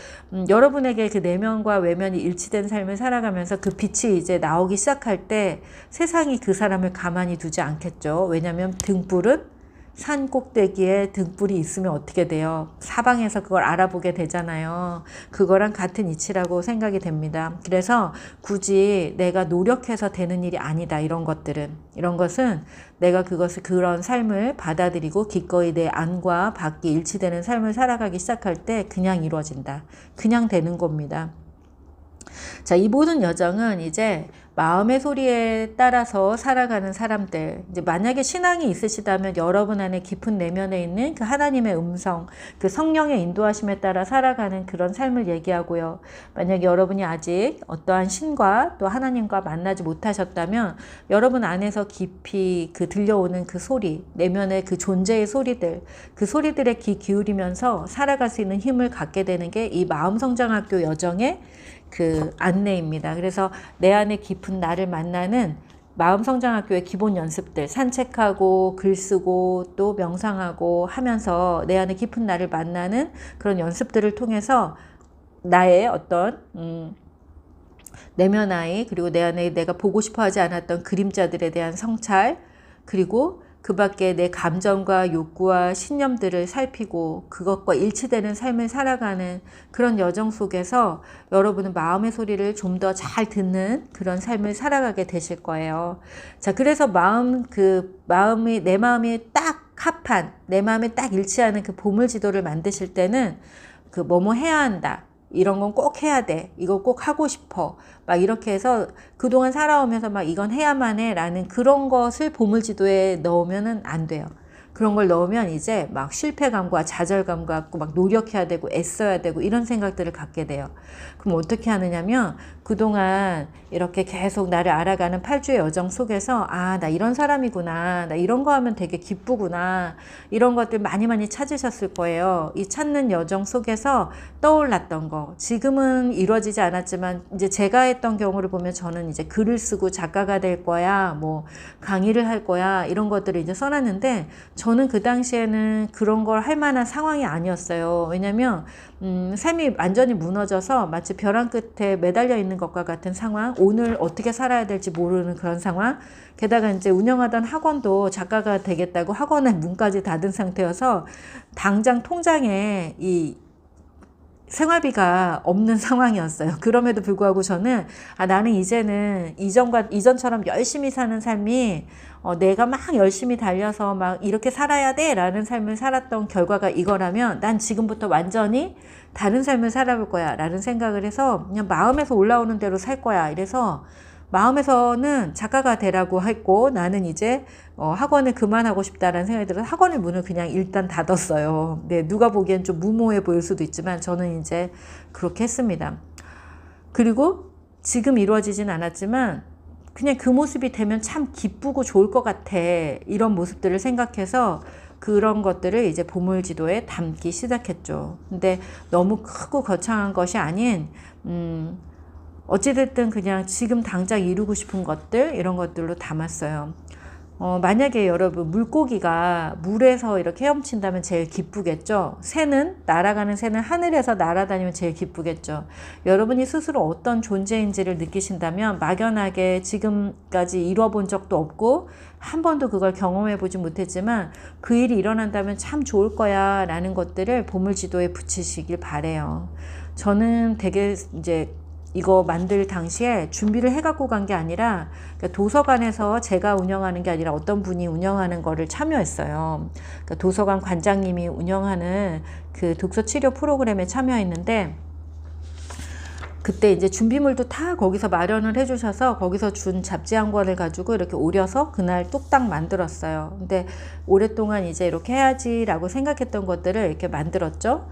여러분에게 그 내면과 외면이 일치된 삶을 살아가면서 그 빛이 이제 나오기 시작할 때 세상이 그 사람을 가만히 두지 않겠죠. 왜냐하면 등불은 산 꼭대기에 등불이 있으면 어떻게 돼요? 사방에서 그걸 알아보게 되잖아요. 그거랑 같은 이치라고 생각이 됩니다. 그래서 굳이 내가 노력해서 되는 일이 아니다. 이런 것은 내가 그런 삶을 받아들이고 기꺼이 내 안과 밖이 일치되는 삶을 살아가기 시작할 때 그냥 이루어진다. 그냥 되는 겁니다. 자, 이 모든 여정은 이제 마음의 소리에 따라서 살아가는 사람들, 이제 만약에 신앙이 있으시다면 여러분 안에 깊은 내면에 있는 그 하나님의 음성, 그 성령의 인도하심에 따라 살아가는 그런 삶을 얘기하고요. 만약에 여러분이 아직 어떠한 신과 또 하나님과 만나지 못하셨다면 여러분 안에서 깊이 그 들려오는 그 소리, 내면의 그 존재의 소리들, 그 소리들에 귀 기울이면서 살아갈 수 있는 힘을 갖게 되는 게 이 마음성장학교 여정의 그 안내입니다. 그래서 내 안에 깊은 나를 만나는 마음성장학교의 기본 연습들, 산책하고 글 쓰고 또 명상하고 하면서 내 안에 깊은 나를 만나는 그런 연습들을 통해서 나의 어떤 내면 아이, 그리고 내 안에 내가 보고 싶어 하지 않았던 그림자들에 대한 성찰, 그리고 그 밖에 내 감정과 욕구와 신념들을 살피고 그것과 일치되는 삶을 살아가는 그런 여정 속에서 여러분은 마음의 소리를 좀 더 잘 듣는 그런 삶을 살아가게 되실 거예요. 자, 그래서 내 마음이 딱 합한, 내 마음에 딱 일치하는 그 보물지도를 만드실 때는 그 뭐뭐 해야 한다. 이런 건 꼭 해야 돼. 이거 꼭 하고 싶어. 막 이렇게 해서 그동안 살아오면서 막 이건 해야만 해 라는 그런 것을 보물지도에 넣으면 안 돼요. 그런 걸 넣으면 이제 막 실패감과 좌절감 갖고 막 노력해야 되고 애써야 되고 이런 생각들을 갖게 돼요. 그럼 어떻게 하느냐면 그동안 이렇게 계속 나를 알아가는 8주의 여정 속에서 아, 나 이런 사람이구나. 나 이런 거 하면 되게 기쁘구나. 이런 것들 많이 찾으셨을 거예요. 이 찾는 여정 속에서 떠올랐던 거. 지금은 이루어지지 않았지만 이제 제가 했던 경우를 보면 저는 이제 글을 쓰고 작가가 될 거야. 뭐 강의를 할 거야. 이런 것들을 이제 써놨는데 저는 그 당시에는 그런 걸 할 만한 상황이 아니었어요. 왜냐면 삶이 완전히 무너져서 마치 벼랑 끝에 매달려 있는 것과 같은 상황, 오늘 어떻게 살아야 될지 모르는 그런 상황, 게다가 이제 운영하던 학원도 작가가 되겠다고 학원의 문까지 닫은 상태여서 당장 통장에 이 생활비가 없는 상황이었어요. 그럼에도 불구하고 저는 나는 이제는 이전처럼 열심히 사는 삶이 내가 막 열심히 달려서 막 이렇게 살아야 돼 라는 삶을 살았던 결과가 이거라면 난 지금부터 완전히 다른 삶을 살아볼 거야 라는 생각을 해서 그냥 마음에서 올라오는 대로 살 거야. 이래서 마음에서는 작가가 되라고 했고 나는 이제 학원을 그만하고 싶다라는 생각이 들어서 학원의 문을 그냥 일단 닫았어요. 네, 누가 보기엔 좀 무모해 보일 수도 있지만 저는 이제 그렇게 했습니다. 그리고 지금 이루어지진 않았지만 그냥 그 모습이 되면 참 기쁘고 좋을 것 같아. 이런 모습들을 생각해서 그런 것들을 이제 보물지도에 담기 시작했죠. 근데 너무 크고 거창한 것이 아닌 어찌됐든 그냥 지금 당장 이루고 싶은 것들 이런 것들로 담았어요. 만약에 여러분 물고기가 물에서 이렇게 헤엄친다면 제일 기쁘겠죠. 날아가는 새는 하늘에서 날아다니면 제일 기쁘겠죠. 여러분이 스스로 어떤 존재인지를 느끼신다면 막연하게 지금까지 이뤄본 적도 없고 한 번도 그걸 경험해 보지 못했지만 그 일이 일어난다면 참 좋을 거야 라는 것들을 보물지도에 붙이시길 바래요. 저는 되게 이제 이거 만들 당시에 준비를 해갖고 간 게 아니라 그러니까 도서관에서 제가 운영하는 게 아니라 어떤 분이 운영하는 거를 참여했어요. 그러니까 도서관 관장님이 운영하는 그 독서 치료 프로그램에 참여했는데 그때 이제 준비물도 다 거기서 마련을 해주셔서 거기서 준 잡지 한 권을 가지고 이렇게 오려서 그날 뚝딱 만들었어요. 근데 오랫동안 이제 이렇게 해야지라고 생각했던 것들을 이렇게 만들었죠.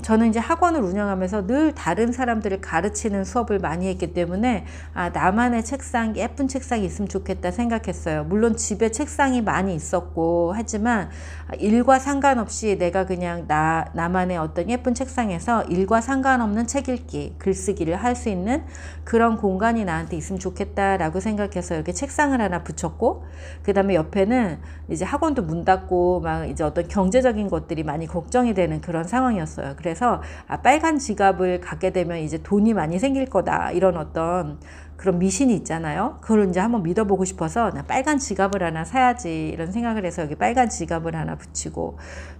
저는 이제 학원을 운영하면서 늘 다른 사람들을 가르치는 수업을 많이 했기 때문에 나만의 책상, 예쁜 책상이 있으면 좋겠다 생각했어요. 물론 집에 책상이 많이 있었고 하지만 일과 상관없이 내가 그냥 나만의 어떤 예쁜 책상에서 일과 상관없는 책 읽기, 글쓰기를 할 수 있는 그런 공간이 나한테 있으면 좋겠다라고 생각해서 이렇게 책상을 하나 붙였고 그 다음에 옆에는 이제 학원도 문 닫고 막 이제 어떤 경제적인 것들이 많이 걱정이 되는 그런 상황이었어요. 그래서 빨간 지갑을 갖게 되면 이제 돈이 많이 생길 거다 이런 어떤 그런 미신이 있잖아요. 그걸 이제 한번 믿어보고 싶어서 나 빨간 지갑을 하나 사야지 이런 생각을 해서 여기 빨간 지갑을 하나 붙이고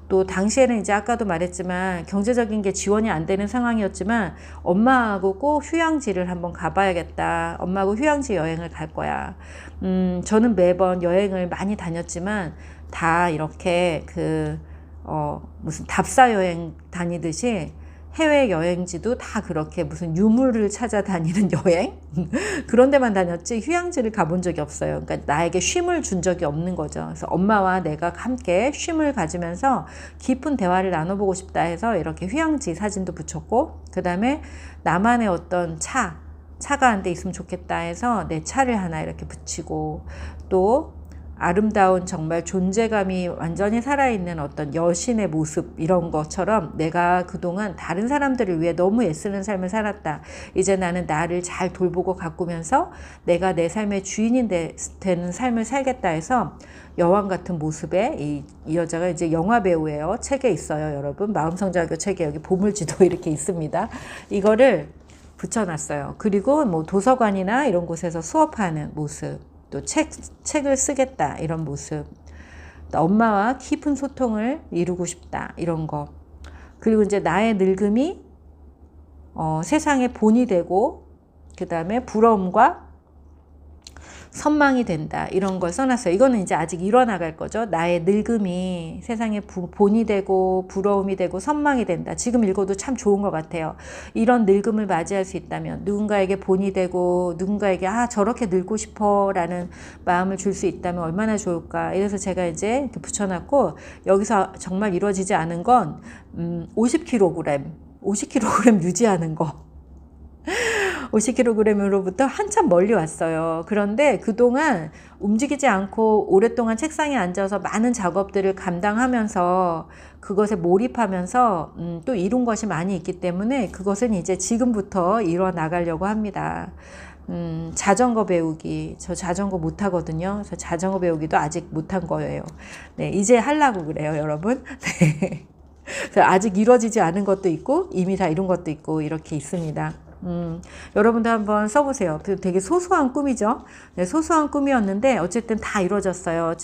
또 당시에는 이제 아까도 말했지만 경제적인 게 지원이 안 되는 상황이었지만 엄마하고 꼭 휴양지를 한번 가봐야겠다. 엄마하고 휴양지 여행을 갈 거야. 저는 매번 여행을 많이 다녔지만 다 이렇게 무슨 답사 여행 다니듯이 해외 여행지도 다 그렇게 무슨 유물을 찾아다니는 여행? 그런 데만 다녔지 휴양지를 가본 적이 없어요. 그러니까 나에게 쉼을 준 적이 없는 거죠. 그래서 엄마와 내가 함께 쉼을 가지면서 깊은 대화를 나눠보고 싶다 해서 이렇게 휴양지 사진도 붙였고, 그 다음에 나만의 어떤 차가 한 대 있으면 좋겠다 해서 내 차를 하나 이렇게 붙이고, 또 아름다운 정말 존재감이 완전히 살아있는 어떤 여신의 모습, 이런 것처럼 내가 그동안 다른 사람들을 위해 너무 애쓰는 삶을 살았다. 이제 나는 나를 잘 돌보고 가꾸면서 내가 내 삶의 주인이 되는 삶을 살겠다 해서 여왕 같은 모습의 이 여자가 이제 영화 배우예요. 책에 있어요, 여러분. 마음성장교 책에 여기 보물지도 이렇게 있습니다. 이거를 붙여놨어요. 그리고 뭐 도서관이나 이런 곳에서 수업하는 모습, 또 책을 쓰겠다 이런 모습, 또 엄마와 깊은 소통을 이루고 싶다 이런 거, 그리고 이제 나의 늙음이 세상의 본이 되고 그 다음에 부러움과 선망이 된다 이런 걸 써놨어요. 이거는 이제 아직 이뤄나갈 거죠. 나의 늙음이 세상의 본이 되고 부러움이 되고 선망이 된다. 지금 읽어도 참 좋은 것 같아요. 이런 늙음을 맞이할 수 있다면, 누군가에게 본이 되고 누군가에게 저렇게 늙고 싶어 라는 마음을 줄 수 있다면 얼마나 좋을까. 이래서 제가 이제 이렇게 붙여놨고, 여기서 정말 이루어지지 않은 건 50kg 유지하는 거. 50kg으로부터 한참 멀리 왔어요. 그런데 그동안 움직이지 않고 오랫동안 책상에 앉아서 많은 작업들을 감당하면서 그것에 몰입하면서 또 이룬 것이 많이 있기 때문에 그것은 이제 지금부터 이뤄 나가려고 합니다. 자전거 배우기, 저 자전거 못하거든요. 저 자전거 배우기도 아직 못한 거예요. 네, 이제 하려고 그래요, 여러분. 네. 아직 이루어지지 않은 것도 있고 이미 다 이룬 것도 있고 이렇게 있습니다. 여러분도 한번 써보세요. 되게 소소한 꿈이죠. 네, 소소한 꿈이었는데 어쨌든 다 이루어졌어요.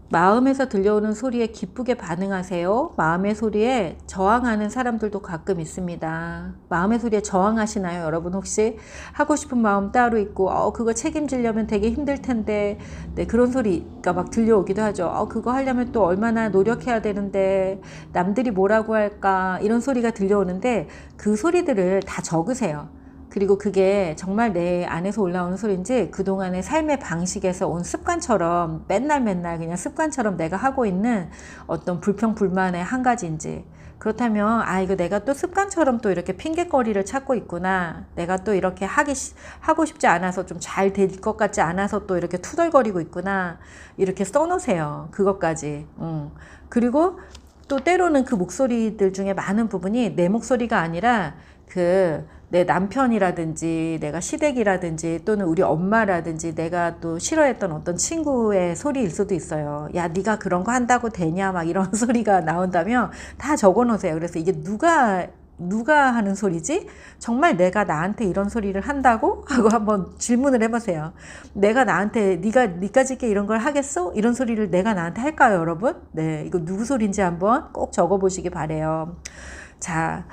마음에서 들려오는 소리에 기쁘게 반응하세요. 마음의 소리에 저항하는 사람들도 가끔 있습니다. 마음의 소리에 저항하시나요? 여러분 혹시 하고 싶은 마음 따로 있고 그거 책임지려면 되게 힘들 텐데, 네, 그런 소리가 막 들려오기도 하죠. 그거 하려면 또 얼마나 노력해야 되는데 남들이 뭐라고 할까, 이런 소리가 들려오는데 그 소리들을 다 적으세요. 그리고 그게 정말 내 안에서 올라오는 소리인지, 그동안의 삶의 방식에서 온 습관처럼 맨날 그냥 습관처럼 내가 하고 있는 어떤 불평불만의 한 가지인지, 그렇다면 이거 내가 또 습관처럼 또 이렇게 핑계거리를 찾고 있구나, 내가 또 이렇게 하고 싶지 않아서 좀 잘 될 것 같지 않아서 또 이렇게 투덜거리고 있구나, 이렇게 써놓으세요. 그것까지. 그리고 또 때로는 그 목소리들 중에 많은 부분이 내 목소리가 아니라 내 남편이라든지 내가 시댁이라든지 또는 우리 엄마라든지 내가 또 싫어했던 어떤 친구의 소리일 수도 있어요. 야, 네가 그런 거 한다고 되냐, 막 이런 소리가 나온다면 다 적어 놓으세요. 그래서 이게 누가 하는 소리지? 정말 내가 나한테 이런 소리를 한다고? 하고 한번 질문을 해보세요. 내가 나한테 니까짓게 이런 걸 하겠어? 이런 소리를 내가 나한테 할까요, 여러분? 네, 이거 누구 소리인지 한번 꼭 적어보시기 바래요. 자,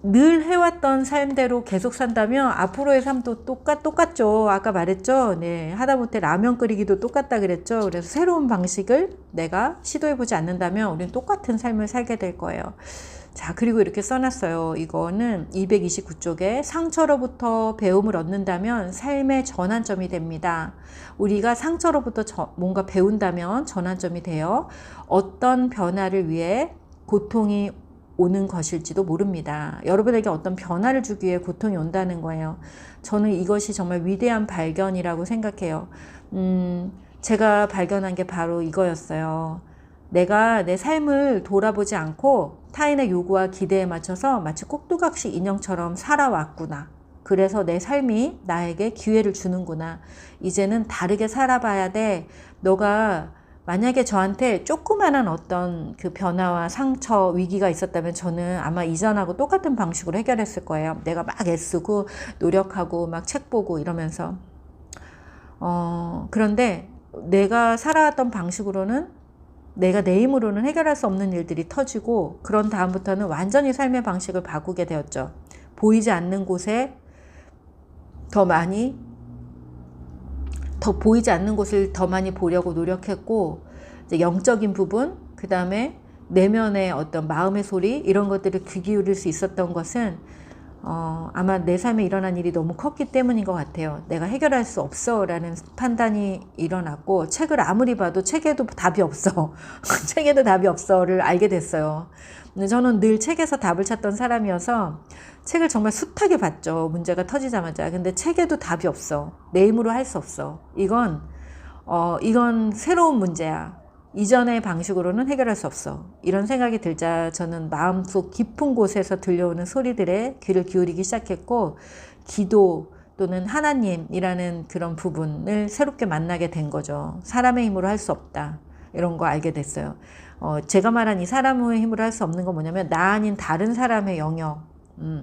늘 해왔던 삶대로 계속 산다면 앞으로의 삶도 똑같죠. 아까 말했죠. 네, 하다못해 라면 끓이기도 똑같다 그랬죠. 그래서 새로운 방식을 내가 시도해보지 않는다면 우리는 똑같은 삶을 살게 될 거예요. 자, 그리고 이렇게 써놨어요. 이거는 229쪽에 상처로부터 배움을 얻는다면 삶의 전환점이 됩니다. 우리가 상처로부터 뭔가 배운다면 전환점이 돼요. 어떤 변화를 위해 고통이 오는 것일지도 모릅니다. 여러분에게 어떤 변화를 주기 위해 고통이 온다는 거예요. 저는 이것이 정말 위대한 발견이라고 생각해요. 제가 발견한 게 바로 이거였어요. 내가 내 삶을 돌아보지 않고 타인의 요구와 기대에 맞춰서 마치 꼭두각시 인형처럼 살아왔구나. 그래서 내 삶이 나에게 기회를 주는구나. 이제는 다르게 살아봐야 돼. 너가 만약에 저한테 조그마한 어떤 그 변화와 상처, 위기가 있었다면 저는 아마 이전하고 똑같은 방식으로 해결했을 거예요. 내가 막 애쓰고 노력하고 막 책 보고 이러면서. 그런데 내가 살아왔던 방식으로는, 내가 내 힘으로는 해결할 수 없는 일들이 터지고, 그런 다음부터는 완전히 삶의 방식을 바꾸게 되었죠. 보이지 않는 곳에 보이지 않는 곳을 더 많이 보려고 노력했고, 이제 영적인 부분, 그 다음에 내면의 어떤 마음의 소리 이런 것들을 귀 기울일 수 있었던 것은 아마 내 삶에 일어난 일이 너무 컸기 때문인 것 같아요. 내가 해결할 수 없어 라는 판단이 일어났고, 책을 아무리 봐도 책에도 답이 없어 책에도 답이 없어를 알게 됐어요. 근데 저는 늘 책에서 답을 찾던 사람이어서 책을 정말 숱하게 봤죠. 문제가 터지자마자. 근데 책에도 답이 없어. 내 힘으로 할 수 없어. 이건 새로운 문제야. 이전의 방식으로는 해결할 수 없어. 이런 생각이 들자 저는 마음속 깊은 곳에서 들려오는 소리들에 귀를 기울이기 시작했고, 기도 또는 하나님이라는 그런 부분을 새롭게 만나게 된 거죠. 사람의 힘으로 할 수 없다. 이런 거 알게 됐어요. 제가 말한 이 사람의 힘으로 할 수 없는 건 뭐냐면, 나 아닌 다른 사람의 영역,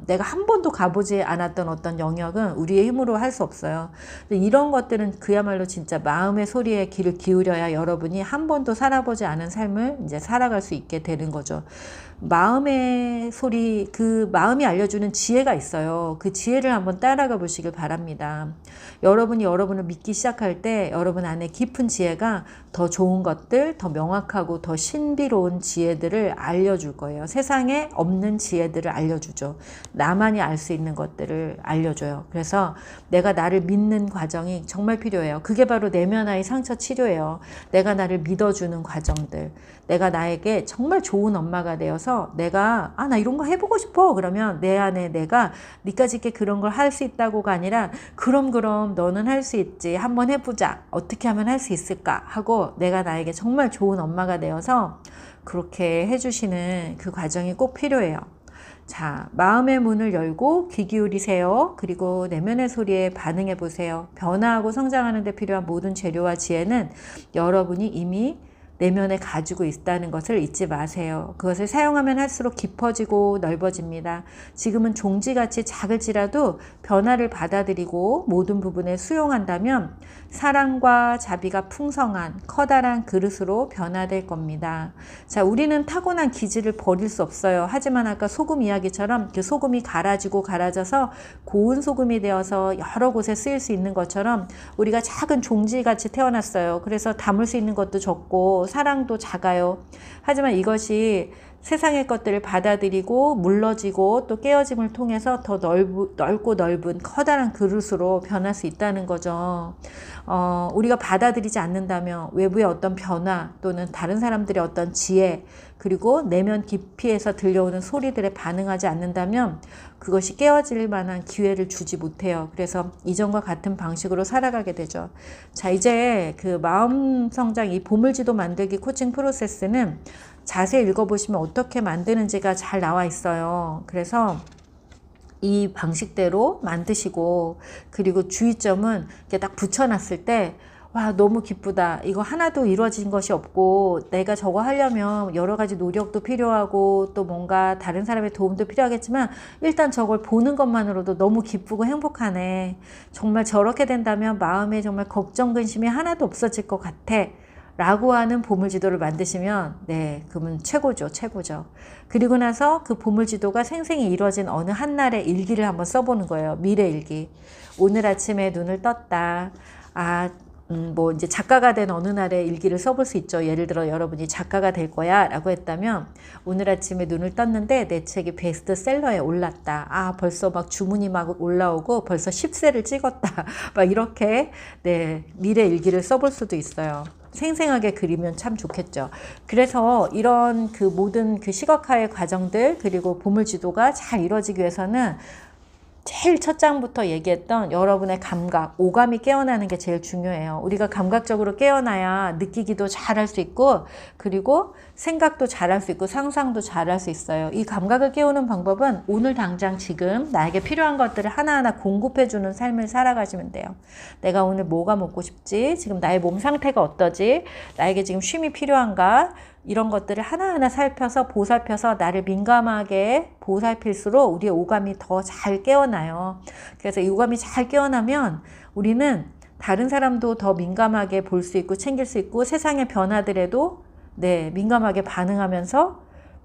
내가 한 번도 가보지 않았던 어떤 영역은 우리의 힘으로 할 수 없어요. 이런 것들은 그야말로 진짜 마음의 소리에 귀를 기울여야 여러분이 한 번도 살아보지 않은 삶을 이제 살아갈 수 있게 되는 거죠. 마음의 소리, 그 마음이 알려주는 지혜가 있어요. 그 지혜를 한번 따라가 보시길 바랍니다. 여러분이 여러분을 믿기 시작할 때 여러분 안에 깊은 지혜가 더 좋은 것들, 더 명확하고 더 신비로운 지혜들을 알려줄 거예요. 세상에 없는 지혜들을 알려주죠. 나만이 알 수 있는 것들을 알려줘요. 그래서 내가 나를 믿는 과정이 정말 필요해요. 그게 바로 내면의 상처 치료예요. 내가 나를 믿어주는 과정들. 내가 나에게 정말 좋은 엄마가 되어서 내가 나 이런 거 해보고 싶어. 그러면 내 안에 내가 니까지 있게 그런 걸 할 수 있다고가 아니라, 그럼 너는 할 수 있지. 한번 해보자. 어떻게 하면 할 수 있을까 하고 내가 나에게 정말 좋은 엄마가 되어서 그렇게 해주시는 그 과정이 꼭 필요해요. 자, 마음의 문을 열고 귀 기울이세요. 그리고 내면의 소리에 반응해 보세요. 변화하고 성장하는 데 필요한 모든 재료와 지혜는 여러분이 이미 내면에 가지고 있다는 것을 잊지 마세요. 그것을 사용하면 할수록 깊어지고 넓어집니다. 지금은 종지같이 작을지라도 변화를 받아들이고 모든 부분에 수용한다면 사랑과 자비가 풍성한 커다란 그릇으로 변화될 겁니다. 자, 우리는 타고난 기질을 버릴 수 없어요. 하지만 아까 소금 이야기처럼 그 소금이 갈아져서 고운 소금이 되어서 여러 곳에 쓰일 수 있는 것처럼 우리가 작은 종지같이 태어났어요. 그래서 담을 수 있는 것도 적고 사랑도 작아요. 하지만 이것이 세상의 것들을 받아들이고 물러지고 또 깨어짐을 통해서 더 넓고 넓은 커다란 그릇으로 변할 수 있다는 거죠. 우리가 받아들이지 않는다면 외부의 어떤 변화 또는 다른 사람들의 어떤 지혜, 그리고 내면 깊이에서 들려오는 소리들에 반응하지 않는다면 그것이 깨어질 만한 기회를 주지 못해요. 그래서 이전과 같은 방식으로 살아가게 되죠. 자, 이제 그 마음 성장, 이 보물지도 만들기 코칭 프로세스는 자세히 읽어보시면 어떻게 만드는지가 잘 나와 있어요. 그래서 이 방식대로 만드시고, 그리고 주의점은 이렇게 딱 붙여놨을 때 와, 너무 기쁘다. 이거 하나도 이루어진 것이 없고 내가 저거 하려면 여러 가지 노력도 필요하고 또 뭔가 다른 사람의 도움도 필요하겠지만 일단 저걸 보는 것만으로도 너무 기쁘고 행복하네. 정말 저렇게 된다면 마음에 정말 걱정, 근심이 하나도 없어질 것 같아. 라고 하는 보물지도를 만드시면 그러면 최고죠. 그리고 나서 그 보물지도가 생생히 이루어진 어느 한날의 일기를 한번 써보는 거예요. 미래일기. 오늘 아침에 눈을 떴다. 뭐 이제 작가가 된 어느 날의 일기를 써볼 수 있죠. 예를 들어 여러분이 작가가 될 거야 라고 했다면, 오늘 아침에 눈을 떴는데 내 책이 베스트셀러에 올랐다. 벌써 막 주문이 막 올라오고 벌써 10세를 찍었다. 막 이렇게 미래 일기를 써볼 수도 있어요. 생생하게 그리면 참 좋겠죠. 그래서 이런 그 모든 그 시각화의 과정들, 그리고 보물지도가 잘 이루어지기 위해서는 제일 첫 장부터 얘기했던 여러분의 감각, 오감이 깨어나는 게 제일 중요해요. 우리가 감각적으로 깨어나야 느끼기도 잘할 수 있고, 그리고 생각도 잘할 수 있고, 상상도 잘할 수 있어요. 이 감각을 깨우는 방법은 오늘 당장 지금 나에게 필요한 것들을 하나하나 공급해주는 삶을 살아가시면 돼요. 내가 오늘 뭐가 먹고 싶지? 지금 나의 몸 상태가 어떠지? 나에게 지금 쉼이 필요한가? 이런 것들을 하나하나 살펴서 보살펴서 나를 민감하게 보살필수록 우리의 오감이 더 잘 깨어나요. 그래서 이 오감이 잘 깨어나면 우리는 다른 사람도 더 민감하게 볼 수 있고 챙길 수 있고, 세상의 변화들에도 민감하게 반응하면서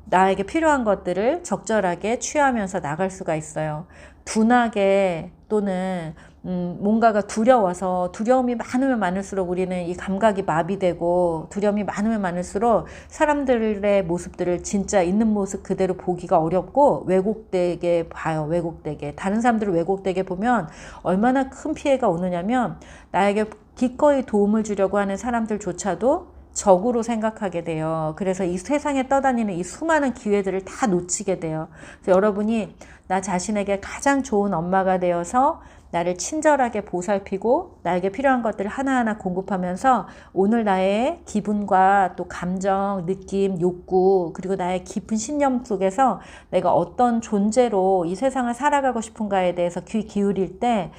나에게 필요한 것들을 적절하게 취하면서 나갈 수가 있어요. 둔하게 또는 뭔가가 두려워서 두려움이 많으면 많을수록 우리는 이 감각이 마비되고 두려움이 많으면 많을수록 사람들의 모습들을 진짜 있는 모습 그대로 보기가 어렵고 왜곡되게 봐요. 왜곡되게. 다른 사람들을 왜곡되게 보면 얼마나 큰 피해가 오느냐면 나에게 기꺼이 도움을 주려고 하는 사람들조차도 적으로 생각하게 돼요. 그래서 이 세상에 떠다니는 이 수많은 기회들을 다 놓치게 돼요. 그래서 여러분이 나 자신에게 가장 좋은 엄마가 되어서 나를 친절하게 보살피고 나에게 필요한 것들을 하나하나 공급하면서 오늘 나의 기분과 또 감정, 느낌, 욕구 그리고 나의 깊은 신념 속에서 내가 어떤 존재로 이 세상을 살아가고 싶은가에 대해서 귀 기울일 때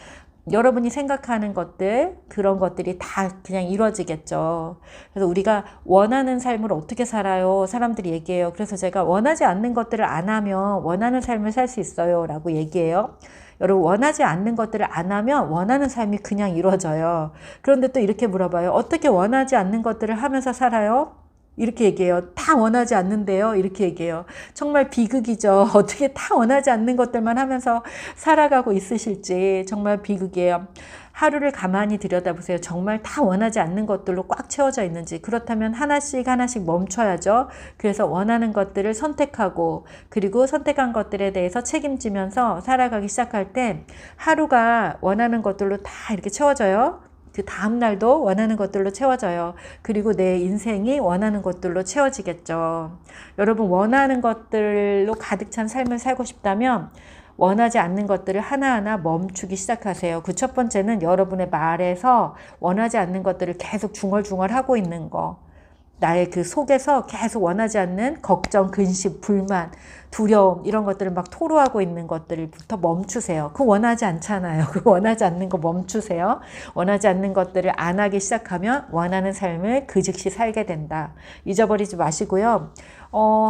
여러분이 생각하는 것들 그런 것들이 다 그냥 이루어지겠죠. 그래서 우리가 원하는 삶을 어떻게 살아요? 사람들이 얘기해요. 그래서 제가 원하지 않는 것들을 안 하면 원하는 삶을 살 수 있어요 라고 얘기해요. 여러분 원하지 않는 것들을 안 하면 원하는 삶이 그냥 이루어져요. 그런데 또 이렇게 물어봐요. 어떻게 원하지 않는 것들을 하면서 살아요? 이렇게 얘기해요. 다 원하지 않는데요. 이렇게 얘기해요. 정말 비극이죠. 어떻게 다 원하지 않는 것들만 하면서 살아가고 있으실지 정말 비극이에요. 하루를 가만히 들여다보세요. 정말 다 원하지 않는 것들로 꽉 채워져 있는지. 그렇다면 하나씩 하나씩 멈춰야죠. 그래서 원하는 것들을 선택하고 그리고 선택한 것들에 대해서 책임지면서 살아가기 시작할 때 하루가 원하는 것들로 다 이렇게 채워져요. 그 다음 날도 원하는 것들로 채워져요. 그리고 내 인생이 원하는 것들로 채워지겠죠. 여러분 원하는 것들로 가득 찬 삶을 살고 싶다면 원하지 않는 것들을 하나하나 멈추기 시작하세요. 그 첫 번째는 여러분의 말에서 원하지 않는 것들을 계속 중얼중얼 하고 있는 거. 나의 그 속에서 계속 원하지 않는 걱정, 근심, 불만, 두려움 이런 것들을 막 토로하고 있는 것들부터 멈추세요. 그거 원하지 않잖아요. 그거 원하지 않는 거 멈추세요. 원하지 않는 것들을 안 하기 시작하면 원하는 삶을 그 즉시 살게 된다. 잊어버리지 마시고요.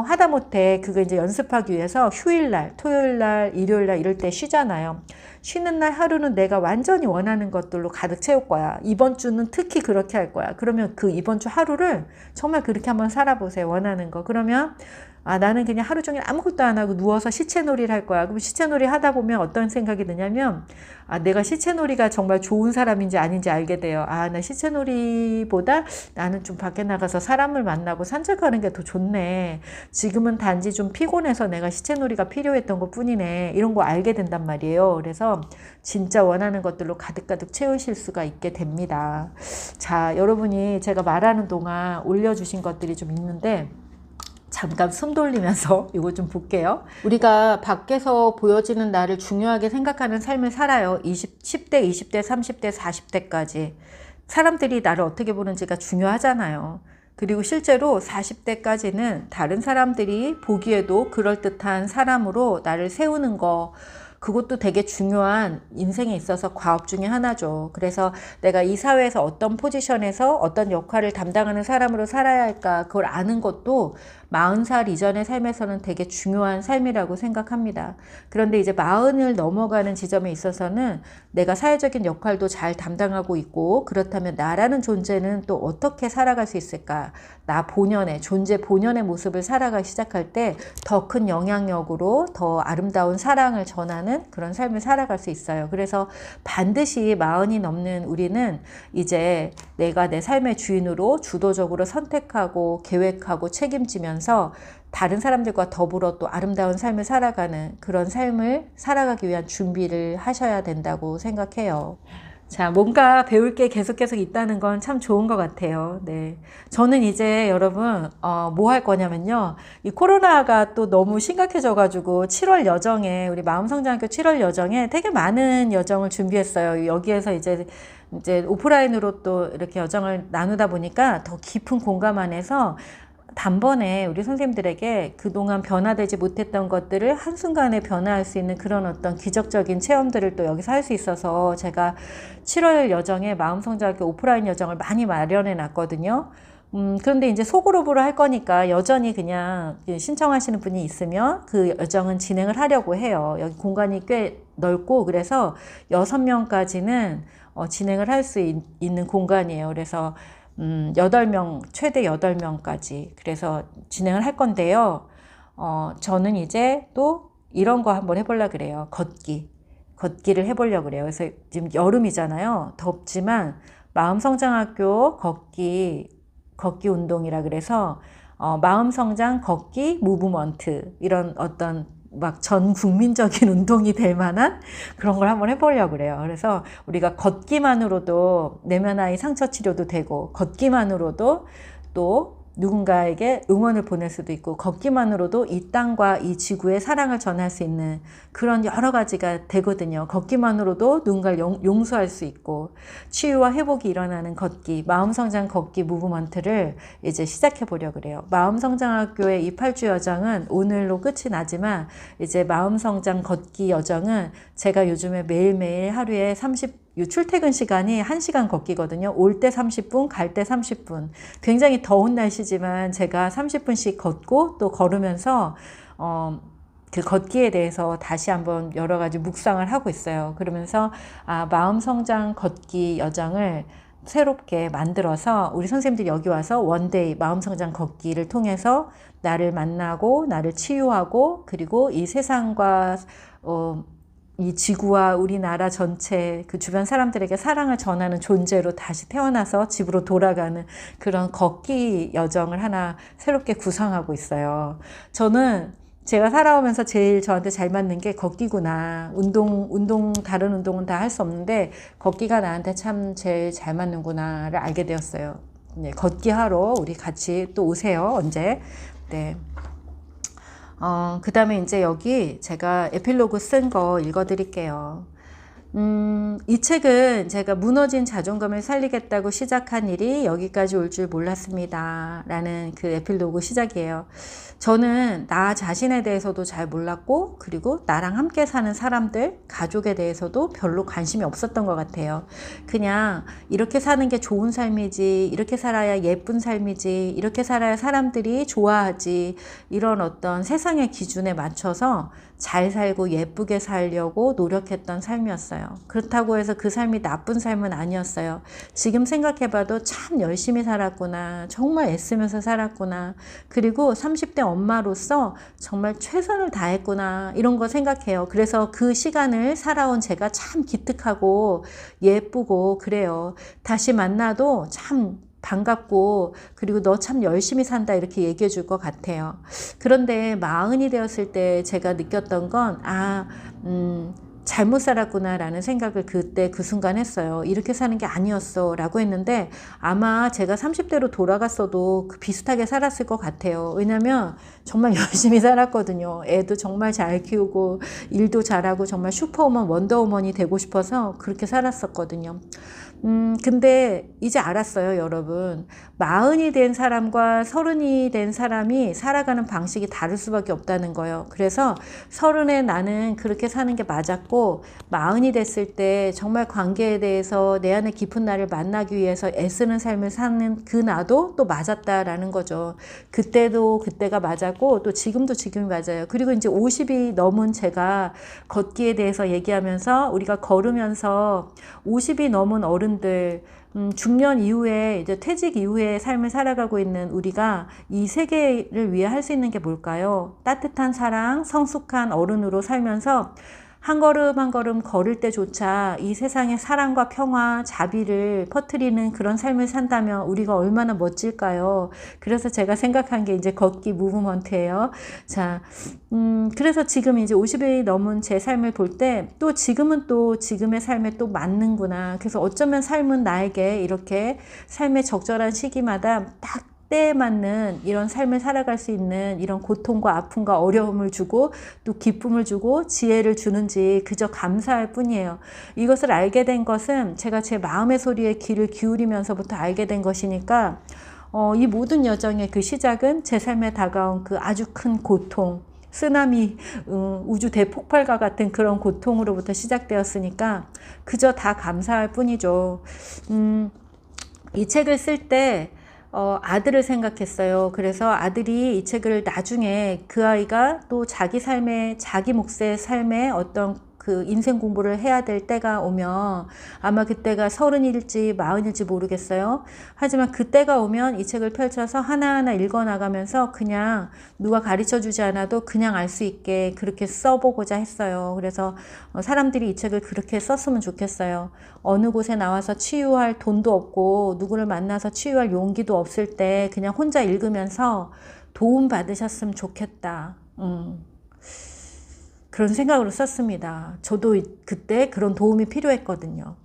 하다못해 그거 이제 연습하기 위해서 휴일날, 토요일날, 일요일날 이럴 때 쉬잖아요. 쉬는 날 하루는 내가 완전히 원하는 것들로 가득 채울 거야. 이번 주는 특히 그렇게 할 거야. 그러면 그 이번 주 하루를 정말 그렇게 한번 살아보세요. 원하는 거. 그러면 나는 그냥 하루 종일 아무것도 안 하고 누워서 시체놀이를 할 거야. 그럼 시체놀이 하다 보면 어떤 생각이 드냐면 내가 시체놀이가 정말 좋은 사람인지 아닌지 알게 돼요. 나 시체놀이보다 나는 좀 밖에 나가서 사람을 만나고 산책하는 게 더 좋네. 지금은 단지 좀 피곤해서 내가 시체놀이가 필요했던 것 뿐이네. 이런 거 알게 된단 말이에요. 그래서 진짜 원하는 것들로 가득가득 채우실 수가 있게 됩니다. 자, 여러분이 제가 말하는 동안 올려주신 것들이 좀 있는데 잠깐 숨 돌리면서 이거 좀 볼게요. 우리가 밖에서 보여지는 나를 중요하게 생각하는 삶을 살아요. 10대, 20대, 30대, 40대까지. 사람들이 나를 어떻게 보는지가 중요하잖아요. 그리고 실제로 40대까지는 다른 사람들이 보기에도 그럴듯한 사람으로 나를 세우는 거 그것도 되게 중요한 인생에 있어서 과업 중에 하나죠. 그래서 내가 이 사회에서 어떤 포지션에서 어떤 역할을 담당하는 사람으로 살아야 할까 그걸 아는 것도 40살 이전의 삶에서는 되게 중요한 삶이라고 생각합니다. 그런데 이제 40을 넘어가는 지점에 있어서는 내가 사회적인 역할도 잘 담당하고 있고 그렇다면 나라는 존재는 또 어떻게 살아갈 수 있을까? 나 본연의 존재 본연의 모습을 살아가기 시작할 때 더 큰 영향력으로 더 아름다운 사랑을 전하는 그런 삶을 살아갈 수 있어요. 그래서 반드시 40이 넘는 우리는 이제 내가 내 삶의 주인으로 주도적으로 선택하고 계획하고 책임지면서 다른 사람들과 더불어 또 아름다운 삶을 살아가는 그런 삶을 살아가기 위한 준비를 하셔야 된다고 생각해요. 자, 뭔가 배울 게 계속 있다는 건 참 좋은 것 같아요. 네. 저는 이제 여러분, 뭐 할 거냐면요. 이 코로나가 또 너무 심각해져가지고 7월 여정에, 우리 마음성장학교 7월 여정에 되게 많은 여정을 준비했어요. 여기에서 이제 오프라인으로 또 이렇게 여정을 나누다 보니까 더 깊은 공감 안에서 단번에 우리 선생님들에게 그동안 변화되지 못했던 것들을 한순간에 변화할 수 있는 그런 어떤 기적적인 체험들을 또 여기서 할 수 있어서 제가 7월 여정에 마음성장학교 오프라인 여정을 많이 마련해 놨거든요. 그런데 이제 소그룹으로 할 거니까 여전히 그냥 신청하시는 분이 있으면 그 여정은 진행을 하려고 해요. 여기 공간이 꽤 넓고 그래서 6명까지는 진행을 할 수 있는 공간이에요. 그래서 8명, 최대 8명까지. 그래서 진행을 할 건데요. 저는 이제 또 이런 거 한번 해보려고 그래요. 걷기. 걷기를 해보려고 그래요. 그래서 지금 여름이잖아요. 덥지만 마음성장학교 걷기 운동이라 그래서 마음성장 걷기 무브먼트 이런 어떤 막 전 국민적인 운동이 될 만한 그런 걸 한번 해보려고 그래요. 그래서 우리가 걷기만으로도 내면의 상처 치료도 되고, 걷기만으로도 또 누군가에게 응원을 보낼 수도 있고, 걷기만으로도 이 땅과 이 지구에 사랑을 전할 수 있는 그런 여러 가지가 되거든요. 걷기만으로도 누군가를 용서할 수 있고, 치유와 회복이 일어나는 걷기, 마음성장 걷기 무브먼트를 이제 시작해 보려고 그래요. 마음성장학교의 이 8주 여정은 오늘로 끝이 나지만, 이제 마음성장 걷기 여정은 제가 요즘에 매일매일 하루에 출퇴근 시간이 1시간 걷기거든요. 올 때 30분, 갈 때 30분. 굉장히 더운 날씨지만 제가 30분씩 걷고 또 걸으면서 그 걷기에 대해서 다시 한번 여러 가지 묵상을 하고 있어요. 그러면서 마음 성장 걷기 여정을 새롭게 만들어서 우리 선생님들이 여기 와서 원데이 마음 성장 걷기를 통해서 나를 만나고 나를 치유하고, 그리고 이 세상과 이 지구와 우리나라 전체 그 주변 사람들에게 사랑을 전하는 존재로 다시 태어나서 집으로 돌아가는 그런 걷기 여정을 하나 새롭게 구상하고 있어요. 저는 제가 살아오면서 제일 저한테 잘 맞는 게 걷기구나. 다른 운동은 다 할 수 없는데 걷기가 나한테 참 제일 잘 맞는구나를 알게 되었어요. 네, 걷기 하러 우리 같이 또 오세요. 언제? 네. 그 다음에 이제 여기 제가 에필로그 쓴 거 읽어드릴게요. 이 책은 제가 무너진 자존감을 살리겠다고 시작한 일이 여기까지 올 줄 몰랐습니다. 라는 그 에필로그 시작이에요. 저는 나 자신에 대해서도 잘 몰랐고, 그리고 나랑 함께 사는 사람들, 가족에 대해서도 별로 관심이 없었던 것 같아요. 그냥 이렇게 사는 게 좋은 삶이지, 이렇게 살아야 예쁜 삶이지, 이렇게 살아야 사람들이 좋아하지, 이런 어떤 세상의 기준에 맞춰서 잘 살고 예쁘게 살려고 노력했던 삶이었어요. 그렇다고 해서 그 삶이 나쁜 삶은 아니었어요. 지금 생각해봐도 참 열심히 살았구나, 정말 애쓰면서 살았구나, 그리고 30대 엄마로서 정말 최선을 다했구나, 이런 거 생각해요. 그래서 그 시간을 살아온 제가 참 기특하고 예쁘고 그래요. 다시 만나도 참 반갑고, 그리고 너 참 열심히 산다 이렇게 얘기해 줄 것 같아요. 그런데 40이 되었을 때 제가 느꼈던 건 잘못 살았구나 라는 생각을 그때 그 순간 했어요. 이렇게 사는 게 아니었어 라고 했는데, 아마 제가 30대로 돌아갔어도 비슷하게 살았을 것 같아요. 왜냐면 정말 열심히 살았거든요. 애도 정말 잘 키우고 일도 잘하고 정말 슈퍼우먼 원더우먼이 되고 싶어서 그렇게 살았었거든요. 근데 이제 알았어요, 여러분. 40이 된 사람과 30이 된 사람이 살아가는 방식이 다를 수밖에 없다는 거예요. 그래서 30에 나는 그렇게 사는 게 맞았고, 40이 됐을 때 정말 관계에 대해서 내 안에 깊은 나를 만나기 위해서 애쓰는 삶을 사는 그 나도 또 맞았다라는 거죠. 그때도 그때가 맞았고, 또 지금도 지금이 맞아요. 그리고 이제 50이 넘은 제가 걷기에 대해서 얘기하면서, 우리가 걸으면서 50이 넘은 어른들, 중년 이후에 이제 퇴직 이후에 삶을 살아가고 있는 우리가 이 세계를 위해 할 수 있는 게 뭘까요? 따뜻한 사랑, 성숙한 어른으로 살면서 한 걸음 한 걸음 걸을 때조차 이 세상에 사랑과 평화, 자비를 퍼뜨리는 그런 삶을 산다면 우리가 얼마나 멋질까요? 그래서 제가 생각한 게 이제 걷기 무브먼트예요. 자, 그래서 지금 이제 50이 넘은 제 삶을 볼 때 또 지금은 또 지금의 삶에 또 맞는구나. 그래서 어쩌면 삶은 나에게 이렇게 삶의 적절한 시기마다 딱 때에 맞는 이런 삶을 살아갈 수 있는 이런 고통과 아픔과 어려움을 주고 또 기쁨을 주고 지혜를 주는지 그저 감사할 뿐이에요. 이것을 알게 된 것은 제가 제 마음의 소리에 귀를 기울이면서부터 알게 된 것이니까 이 모든 여정의 그 시작은 제 삶에 다가온 그 아주 큰 고통, 쓰나미, 우주 대폭발과 같은 그런 고통으로부터 시작되었으니까 그저 다 감사할 뿐이죠. 이 책을 쓸 때 아들을 생각했어요. 그래서 아들이 이 책을 나중에 그 아이가 또 자기 삶의, 자기 몫의 삶의 어떤 그 인생 공부를 해야 될 때가 오면 아마 그때가 30일지 40일지 모르겠어요. 하지만 그때가 오면 이 책을 펼쳐서 하나하나 읽어나가면서 그냥 누가 가르쳐 주지 않아도 그냥 알 수 있게 그렇게 써보고자 했어요. 그래서 사람들이 이 책을 그렇게 썼으면 좋겠어요. 어느 곳에 나와서 치유할 돈도 없고 누구를 만나서 치유할 용기도 없을 때 그냥 혼자 읽으면서 도움 받으셨으면 좋겠다. 그런 생각으로 썼습니다. 저도 그때 그런 도움이 필요했거든요.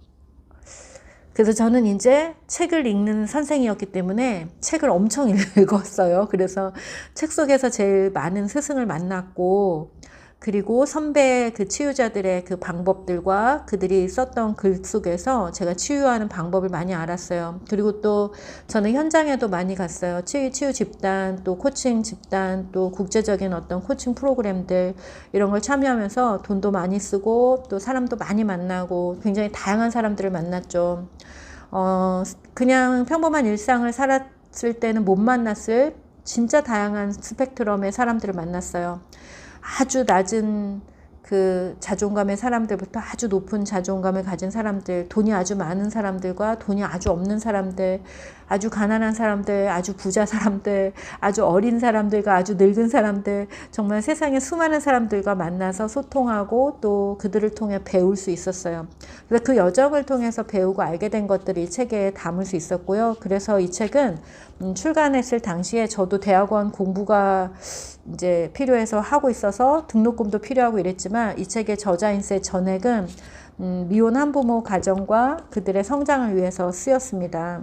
그래서 저는 이제 책을 읽는 선생이었기 때문에 책을 엄청 읽었어요. 그래서 책 속에서 제일 많은 스승을 만났고, 그리고 선배 그 치유자들의 그 방법들과 그들이 썼던 글 속에서 제가 치유하는 방법을 많이 알았어요. 그리고 또 저는 현장에도 많이 갔어요. 치유 집단, 또 코칭 집단, 또 국제적인 어떤 코칭 프로그램들 이런 걸 참여하면서 돈도 많이 쓰고 또 사람도 많이 만나고 굉장히 다양한 사람들을 만났죠. 그냥 평범한 일상을 살았을 때는 못 만났을 진짜 다양한 스펙트럼의 사람들을 만났어요. 아주 낮은 그 자존감의 사람들부터 아주 높은 자존감을 가진 사람들, 돈이 아주 많은 사람들과 돈이 아주 없는 사람들, 아주 가난한 사람들, 아주 부자 사람들, 아주 어린 사람들과 아주 늙은 사람들, 정말 세상에 수많은 사람들과 만나서 소통하고 또 그들을 통해 배울 수 있었어요. 그래서 그 여정을 통해서 배우고 알게 된 것들을 이 책에 담을 수 있었고요. 그래서 이 책은 출간했을 당시에 저도 대학원 공부가 이제 필요해서 하고 있어서 등록금도 필요하고 이랬지만 이 책의 저자인세 전액은 미혼 한부모 가정과 그들의 성장을 위해서 쓰였습니다.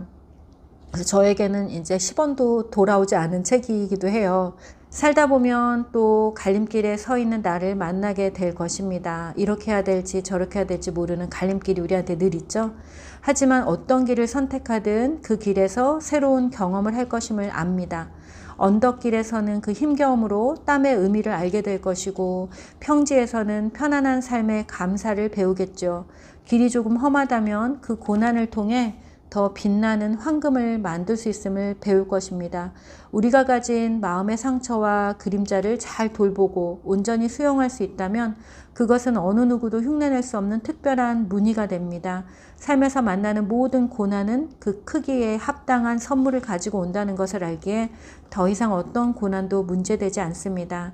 그래서 저에게는 이제 10원도 돌아오지 않은 책이기도 해요. 살다 보면 또 갈림길에 서 있는 나를 만나게 될 것입니다. 이렇게 해야 될지 저렇게 해야 될지 모르는 갈림길이 우리한테 늘 있죠. 하지만 어떤 길을 선택하든 그 길에서 새로운 경험을 할 것임을 압니다. 언덕길에서는 그 힘겨움으로 땀의 의미를 알게 될 것이고 평지에서는 편안한 삶의 감사를 배우겠죠. 길이 조금 험하다면 그 고난을 통해 더 빛나는 황금을 만들 수 있음을 배울 것입니다. 우리가 가진 마음의 상처와 그림자를 잘 돌보고 온전히 수용할 수 있다면 그것은 어느 누구도 흉내낼 수 없는 특별한 무늬가 됩니다. 삶에서 만나는 모든 고난은 그 크기에 합당한 선물을 가지고 온다는 것을 알기에 더 이상 어떤 고난도 문제되지 않습니다.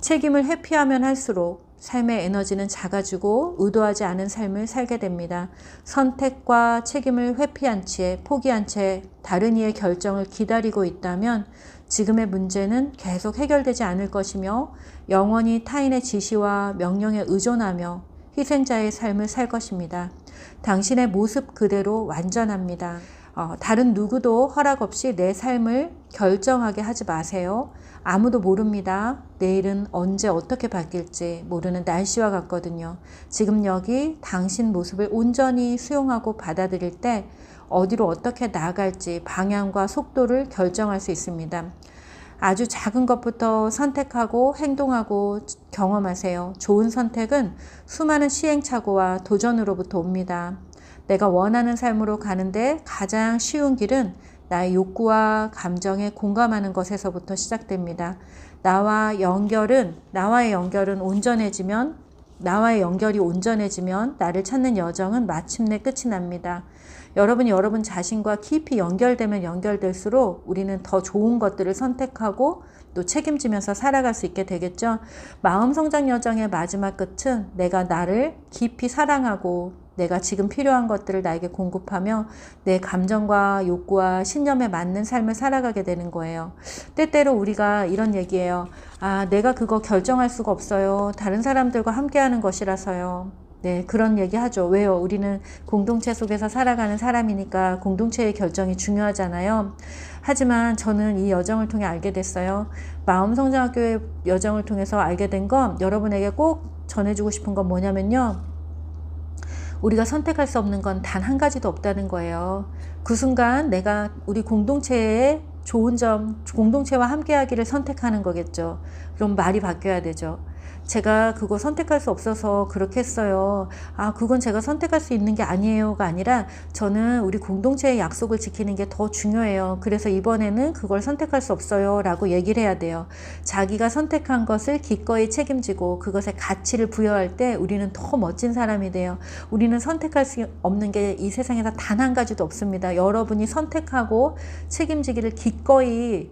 책임을 회피하면 할수록 삶의 에너지는 작아지고 의도하지 않은 삶을 살게 됩니다. 선택과 책임을 회피한 채 포기한 채 다른 이의 결정을 기다리고 있다면 지금의 문제는 계속 해결되지 않을 것이며 영원히 타인의 지시와 명령에 의존하며 희생자의 삶을 살 것입니다. 당신의 모습 그대로 완전합니다. 다른 누구도 허락 없이 내 삶을 결정하게 하지 마세요. 아무도 모릅니다. 내일은 언제 어떻게 바뀔지 모르는 날씨와 같거든요. 지금 여기 당신 모습을 온전히 수용하고 받아들일 때 어디로 어떻게 나아갈지 방향과 속도를 결정할 수 있습니다. 아주 작은 것부터 선택하고 행동하고 경험하세요. 좋은 선택은 수많은 시행착오와 도전으로부터 옵니다. 내가 원하는 삶으로 가는데 가장 쉬운 길은 나의 욕구와 감정에 공감하는 것에서부터 시작됩니다. 나와의 연결이 온전해지면 나를 찾는 여정은 마침내 끝이 납니다. 여러분이 여러분 자신과 깊이 연결되면 연결될수록 우리는 더 좋은 것들을 선택하고 또 책임지면서 살아갈 수 있게 되겠죠. 마음 성장 여정의 마지막 끝은 내가 나를 깊이 사랑하고 내가 지금 필요한 것들을 나에게 공급하며 내 감정과 욕구와 신념에 맞는 삶을 살아가게 되는 거예요. 때때로 우리가 이런 얘기해요. 내가 그거 결정할 수가 없어요. 다른 사람들과 함께하는 것이라서요. 네, 그런 얘기 하죠. 왜요? 우리는 공동체 속에서 살아가는 사람이니까 공동체의 결정이 중요하잖아요. 하지만 저는 이 여정을 통해 알게 됐어요. 마음성장학교의 여정을 통해서 알게 된 건 여러분에게 꼭 전해주고 싶은 건 뭐냐면요. 우리가 선택할 수 없는 건 단 한 가지도 없다는 거예요. 그 순간 내가 우리 공동체의 좋은 점, 공동체와 함께하기를 선택하는 거겠죠. 그럼 말이 바뀌어야 되죠. 제가 그거 선택할 수 없어서 그렇게 했어요. 아, 그건 제가 선택할 수 있는 게 아니에요가 아니라 저는 우리 공동체의 약속을 지키는 게 더 중요해요. 그래서 이번에는 그걸 선택할 수 없어요 라고 얘기를 해야 돼요. 자기가 선택한 것을 기꺼이 책임지고 그것에 가치를 부여할 때 우리는 더 멋진 사람이 돼요. 우리는 선택할 수 없는 게 이 세상에서 단 한 가지도 없습니다. 여러분이 선택하고 책임지기를 기꺼이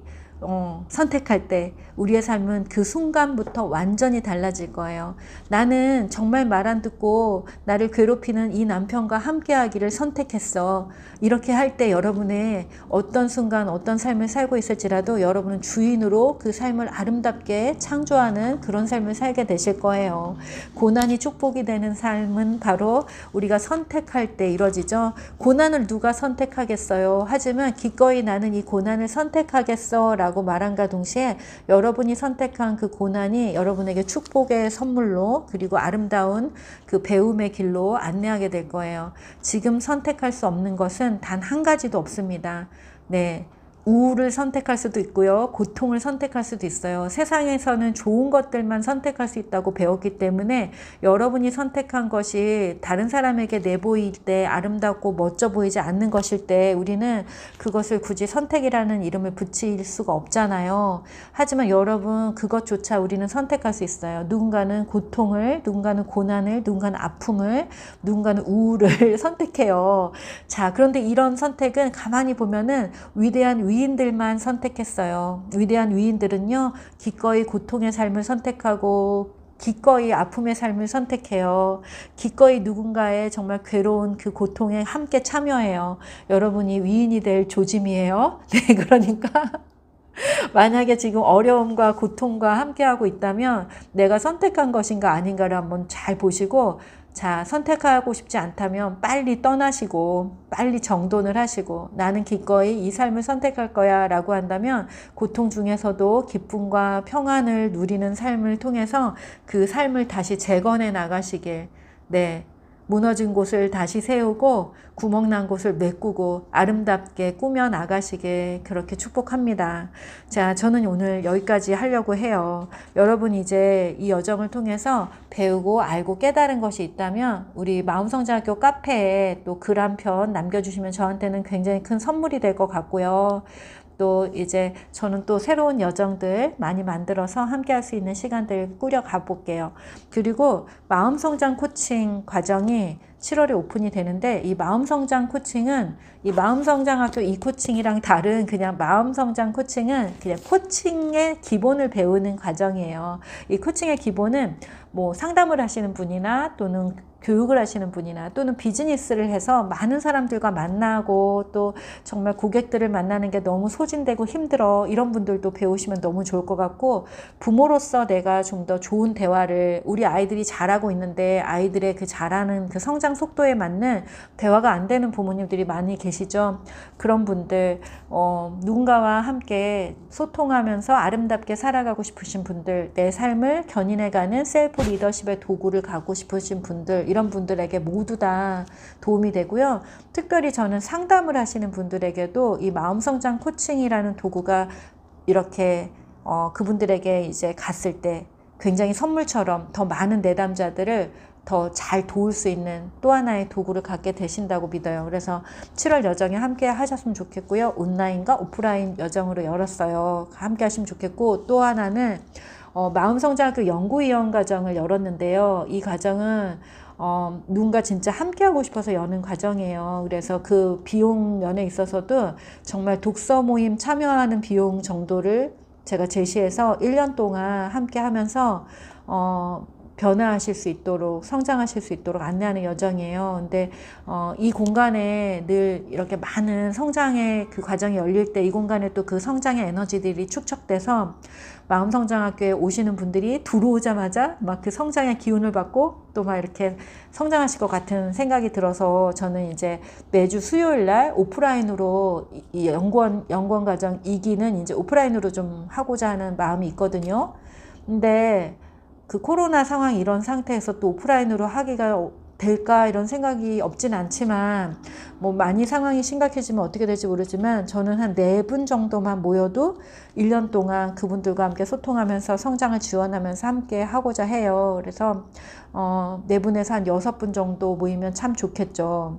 선택할 때 우리의 삶은 그 순간부터 완전히 달라질 거예요. 나는 정말 말 안 듣고 나를 괴롭히는 이 남편과 함께 하기를 선택했어. 이렇게 할 때 여러분의 어떤 순간 어떤 삶을 살고 있을지라도 여러분은 주인으로 그 삶을 아름답게 창조하는 그런 삶을 살게 되실 거예요. 고난이 축복이 되는 삶은 바로 우리가 선택할 때 이루어지죠. 고난을 누가 선택하겠어요? 하지만 기꺼이 나는 이 고난을 선택하겠어 라고 말함과 동시에 여러분이 선택한 그 고난이 여러분에게 축복의 선물로 그리고 아름다운 그 배움의 길로 안내하게 될 거예요. 지금 선택할 수 없는 것은 단 한 가지도 없습니다. 네. 우울을 선택할 수도 있고요. 고통을 선택할 수도 있어요. 세상에서는 좋은 것들만 선택할 수 있다고 배웠기 때문에 여러분이 선택한 것이 다른 사람에게 내보일 때 아름답고 멋져 보이지 않는 것일 때 우리는 그것을 굳이 선택이라는 이름을 붙일 수가 없잖아요. 하지만 여러분 그것조차 우리는 선택할 수 있어요. 누군가는 고통을, 누군가는 고난을, 누군가는 아픔을, 누군가는 우울을 선택해요. 자, 그런데 이런 선택은 가만히 보면은 위대한 위인들만 선택했어요. 위대한 위인들은요, 기꺼이 고통의 삶을 선택하고 기꺼이 아픔의 삶을 선택해요. 기꺼이 누군가의 정말 괴로운 그 고통에 함께 참여해요. 여러분이 위인이 될 조짐이에요. 네, 그러니까 만약에 지금 어려움과 고통과 함께하고 있다면 내가 선택한 것인가 아닌가를 한번 잘 보시고, 자, 선택하고 싶지 않다면 빨리 떠나시고 빨리 정돈을 하시고 나는 기꺼이 이 삶을 선택할 거야 라고 한다면 고통 중에서도 기쁨과 평안을 누리는 삶을 통해서 그 삶을 다시 재건해 나가시길, 네, 무너진 곳을 다시 세우고 구멍난 곳을 메꾸고 아름답게 꾸며 나가시길 그렇게 축복합니다. 자, 저는 오늘 여기까지 하려고 해요. 여러분이 이제 이 여정을 통해서 배우고 알고 깨달은 것이 있다면 우리 마음성장학교 카페에 또 글 한 편 남겨주시면 저한테는 굉장히 큰 선물이 될 것 같고요. 또 이제 저는 또 새로운 여정들 많이 만들어서 함께 할 수 있는 시간들 꾸려가 볼게요. 그리고 마음성장 코칭 과정이 7월에 오픈이 되는데 이 마음성장 코칭은 이 마음성장학교 이 코칭이랑 다른 그냥 마음성장 코칭은 그냥 코칭의 기본을 배우는 과정이에요. 이 코칭의 기본은 뭐 상담을 하시는 분이나 또는 교육을 하시는 분이나 또는 비즈니스를 해서 많은 사람들과 만나고 또 정말 고객들을 만나는 게 너무 소진되고 힘들어 이런 분들도 배우시면 너무 좋을 것 같고, 부모로서 내가 좀 더 좋은 대화를, 우리 아이들이 잘하고 있는데 아이들의 그 잘하는 그 성장 속도에 맞는 대화가 안 되는 부모님들이 많이 계시죠. 그런 분들, 누군가와 함께 소통하면서 아름답게 살아가고 싶으신 분들, 내 삶을 견인해가는 셀프 리더십의 도구를 갖고 싶으신 분들, 이런 분들에게 모두 다 도움이 되고요. 특별히 저는 상담을 하시는 분들에게도 이 마음성장 코칭이라는 도구가 이렇게 그분들에게 이제 갔을 때 굉장히 선물처럼 더 많은 내담자들을 더 잘 도울 수 있는 또 하나의 도구를 갖게 되신다고 믿어요. 그래서 7월 여정에 함께 하셨으면 좋겠고요. 온라인과 오프라인 여정으로 열었어요. 함께 하시면 좋겠고, 또 하나는 마음성장학교 연구위원 과정을 열었는데요. 이 과정은 누군가 진짜 함께하고 싶어서 여는 과정이에요. 그래서 그 비용 면에 있어서도 정말 독서 모임 참여하는 비용 정도를 제가 제시해서 1년 동안 함께 하면서 변화하실 수 있도록, 성장하실 수 있도록 안내하는 여정이에요. 근데 이 공간에 늘 이렇게 많은 성장의 그 과정이 열릴 때 이 공간에 또 그 성장의 에너지들이 축적돼서 마음성장학교에 오시는 분들이 들어오자마자 막 그 성장의 기운을 받고 또 막 이렇게 성장하실 것 같은 생각이 들어서 저는 이제 매주 수요일 날 오프라인으로 이 연구원 과정 2기는 이제 오프라인으로 좀 하고자 하는 마음이 있거든요. 근데 그 코로나 상황 이런 상태에서 또 오프라인으로 하기가 될까 이런 생각이 없진 않지만 뭐 많이 상황이 심각해지면 어떻게 될지 모르지만 저는 한 4분 정도만 모여도 1년 동안 그분들과 함께 소통하면서 성장을 지원하면서 함께 하고자 해요. 그래서 4분에서 한 6분 정도 모이면 참 좋겠죠.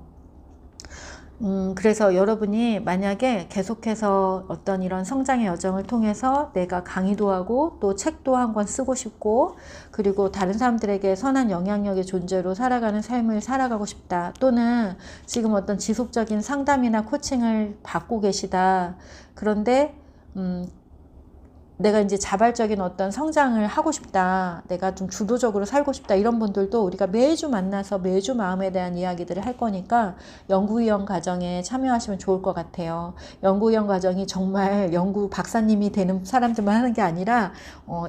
그래서 여러분이 만약에 계속해서 어떤 이런 성장의 여정을 통해서 내가 강의도 하고 또 책도 한 권 쓰고 싶고 그리고 다른 사람들에게 선한 영향력의 존재로 살아가는 삶을 살아가고 싶다. 또는 지금 어떤 지속적인 상담이나 코칭을 받고 계시다. 그런데 내가 이제 자발적인 어떤 성장을 하고 싶다. 내가 좀 주도적으로 살고 싶다. 이런 분들도 우리가 매주 만나서 매주 마음에 대한 이야기들을 할 거니까 연구위원 과정에 참여하시면 좋을 것 같아요. 연구위원 과정이 정말 연구 박사님이 되는 사람들만 하는 게 아니라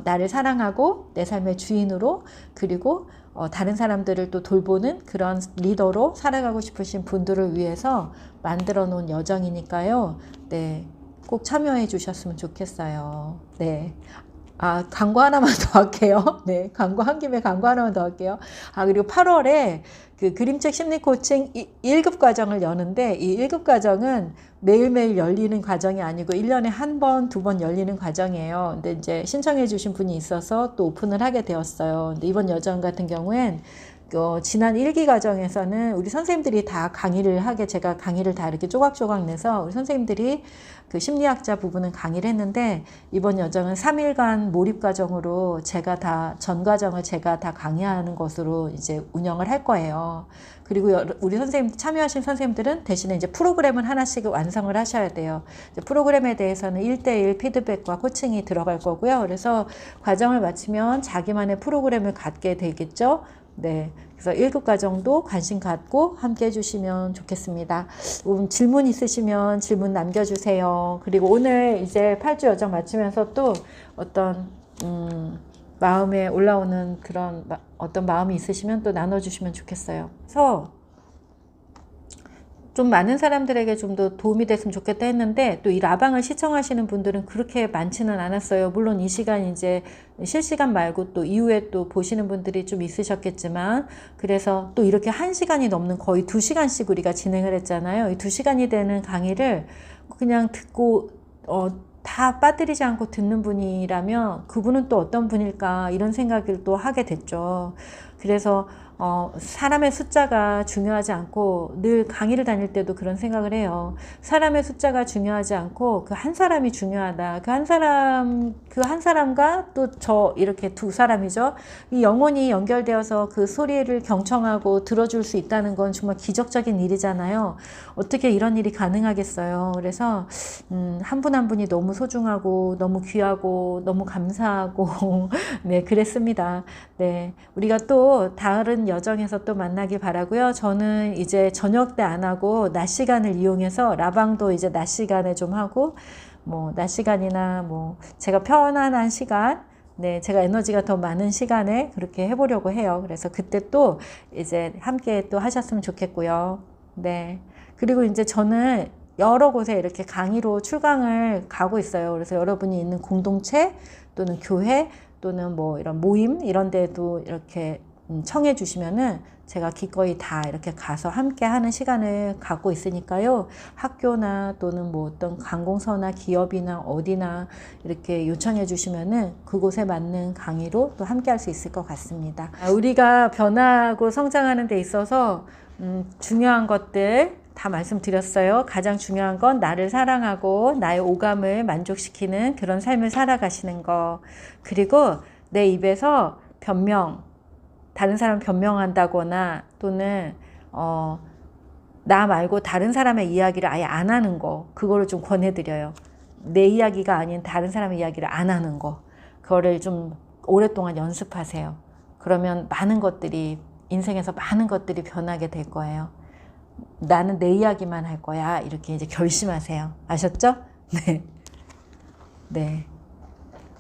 나를 사랑하고 내 삶의 주인으로 그리고 다른 사람들을 또 돌보는 그런 리더로 살아가고 싶으신 분들을 위해서 만들어 놓은 여정이니까요. 네. 꼭 참여해 주셨으면 좋겠어요. 네. 광고 하나만 더 할게요. 네. 광고한 김에 광고 하나만 더 할게요. 그리고 8월에 그 그림책 심리 코칭 1급 과정을 여는데 이 1급 과정은 매일매일 열리는 과정이 아니고 1년에 한 번, 2번 열리는 과정이에요. 근데 이제 신청해 주신 분이 있어서 또 오픈을 하게 되었어요. 근데 이번 여정 같은 경우엔 지난 1기 과정에서는 우리 선생님들이 다 강의를 하게 제가 강의를 다 이렇게 조각조각 내서 우리 선생님들이 그 심리학자 부분은 강의를 했는데 이번 여정은 3일간 몰입 과정으로 전 과정을 제가 다 강의하는 것으로 이제 운영을 할 거예요. 그리고 우리 선생님 참여하신 선생님들은 대신에 이제 프로그램을 하나씩 완성을 하셔야 돼요. 프로그램에 대해서는 1대1 피드백과 코칭이 들어갈 거고요. 그래서 과정을 마치면 자기만의 프로그램을 갖게 되겠죠. 네. 그래서 1급 과정도 관심 갖고 함께 해주시면 좋겠습니다. 질문 있으시면 질문 남겨주세요. 그리고 오늘 이제 8주 여정 마치면서 또 어떤, 마음에 올라오는 그런 어떤 마음이 있으시면 또 나눠주시면 좋겠어요. 그래서 좀 많은 사람들에게 좀 더 도움이 됐으면 좋겠다 했는데 또 이 라방을 시청하시는 분들은 그렇게 많지는 않았어요. 물론 이 시간 이제 실시간 말고 또 이후에 또 보시는 분들이 좀 있으셨겠지만 그래서 또 이렇게 1시간이 넘는 거의 2시간씩 우리가 진행을 했잖아요. 이 2시간이 되는 강의를 그냥 듣고 다 빠뜨리지 않고 듣는 분이라면 그분은 또 어떤 분일까 이런 생각을 또 하게 됐죠. 그래서 사람의 숫자가 중요하지 않고 늘 강의를 다닐 때도 그런 생각을 해요. 사람의 숫자가 중요하지 않고 그 한 사람이 중요하다. 그 한 사람과 또 저 이렇게 두 사람이죠. 이 영혼이 연결되어서 그 소리를 경청하고 들어줄 수 있다는 건 정말 기적적인 일이잖아요. 어떻게 이런 일이 가능하겠어요. 그래서 한 분 한 분이 너무 소중하고 너무 귀하고 너무 감사하고 네, 그랬습니다. 네, 우리가 또 다른 여정에서 또 만나길 바라고요. 저는 이제 저녁 때 안 하고 낮 시간을 이용해서 라방도 이제 낮 시간에 좀 하고 뭐 낮 시간이나 뭐 제가 편안한 시간, 네, 제가 에너지가 더 많은 시간에 그렇게 해보려고 해요. 그래서 그때 또 이제 함께 또 하셨으면 좋겠고요. 네, 그리고 이제 저는 여러 곳에 이렇게 강의로 출강을 가고 있어요. 그래서 여러분이 있는 공동체 또는 교회 또는 뭐 이런 모임 이런 데도 이렇게 청해 주시면은 제가 기꺼이 다 이렇게 가서 함께 하는 시간을 갖고 있으니까요. 학교나 또는 뭐 어떤 관공서나 기업이나 어디나 이렇게 요청해 주시면은 그곳에 맞는 강의로 또 함께 할 수 있을 것 같습니다. 우리가 변화하고 성장하는 데 있어서 중요한 것들 다 말씀드렸어요. 가장 중요한 건 나를 사랑하고 나의 오감을 만족시키는 그런 삶을 살아가시는 거. 그리고 내 입에서 다른 사람 변명한다거나 또는 나 말고 다른 사람의 이야기를 아예 안 하는 거. 그거를 좀 권해드려요. 내 이야기가 아닌 다른 사람의 이야기를 안 하는 거. 그거를 좀 오랫동안 연습하세요. 그러면 인생에서 많은 것들이 변하게 될 거예요. 나는 내 이야기만 할 거야. 이렇게 이제 결심하세요. 아셨죠? 네. 네.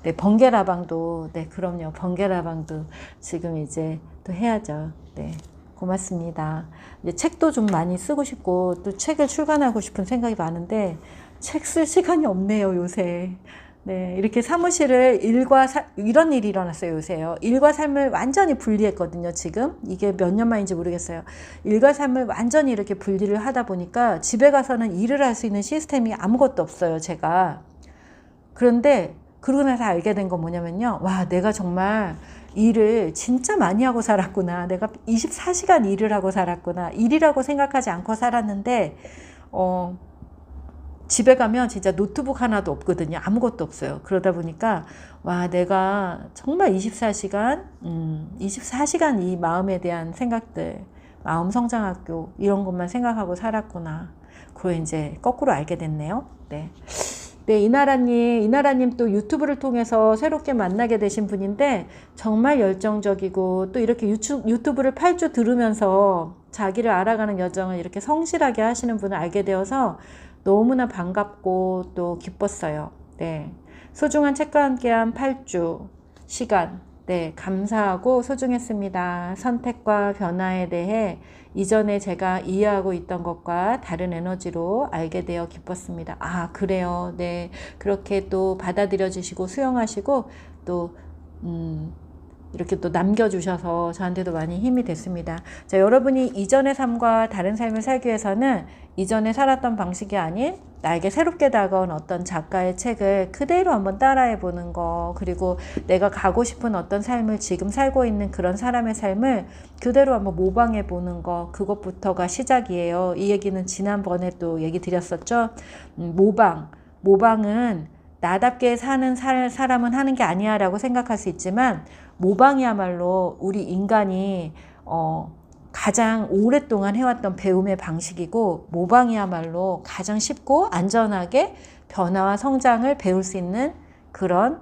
네, 번개라방도, 네, 그럼요. 번개라방도 지금 이제 또 해야죠. 네. 고맙습니다. 이제 책도 좀 많이 쓰고 싶고, 또 책을 출간하고 싶은 생각이 많은데, 책 쓸 시간이 없네요, 요새. 네, 이렇게 사무실을 이런 일이 일어났어요, 요새요. 일과 삶을 완전히 분리했거든요, 지금. 이게 몇 년 만인지 모르겠어요. 일과 삶을 완전히 이렇게 분리를 하다 보니까 집에 가서는 일을 할 수 있는 시스템이 아무것도 없어요, 제가. 그런데 그러고 나서 알게 된 건 뭐냐면요. 와, 내가 정말 일을 진짜 많이 하고 살았구나. 내가 24시간 일을 하고 살았구나. 일이라고 생각하지 않고 살았는데, 집에 가면 진짜 노트북 하나도 없거든요. 아무것도 없어요. 그러다 보니까 와, 내가 정말 24시간 이 마음에 대한 생각들, 마음 성장학교 이런 것만 생각하고 살았구나. 그걸 이제 거꾸로 알게 됐네요. 네. 네, 이나라님 또 유튜브를 통해서 새롭게 만나게 되신 분인데 정말 열정적이고 또 이렇게 유튜브를 8주 들으면서 자기를 알아가는 여정을 이렇게 성실하게 하시는 분을 알게 되어서 너무나 반갑고 또 기뻤어요. 네. 소중한 책과 함께한 8주 시간, 네, 감사하고 소중했습니다. 선택과 변화에 대해 이전에 제가 이해하고 있던 것과 다른 에너지로 알게 되어 기뻤습니다. 아, 그래요. 네. 그렇게 또 받아들여 주시고 수용하시고 또, 이렇게 또 남겨주셔서 저한테도 많이 힘이 됐습니다. 자, 여러분이 이전의 삶과 다른 삶을 살기 위해서는 이전에 살았던 방식이 아닌 나에게 새롭게 다가온 어떤 작가의 책을 그대로 한번 따라해 보는 거, 그리고 내가 가고 싶은 어떤 삶을 지금 살고 있는 그런 사람의 삶을 그대로 한번 모방해 보는 거, 그것부터가 시작이에요. 이 얘기는 지난번에 또 얘기 드렸었죠. 모방은 나답게 사는 사람은 하는 게 아니야 라고 생각할 수 있지만 모방이야말로 우리 인간이 가장 오랫동안 해왔던 배움의 방식이고, 모방이야말로 가장 쉽고 안전하게 변화와 성장을 배울 수 있는 그런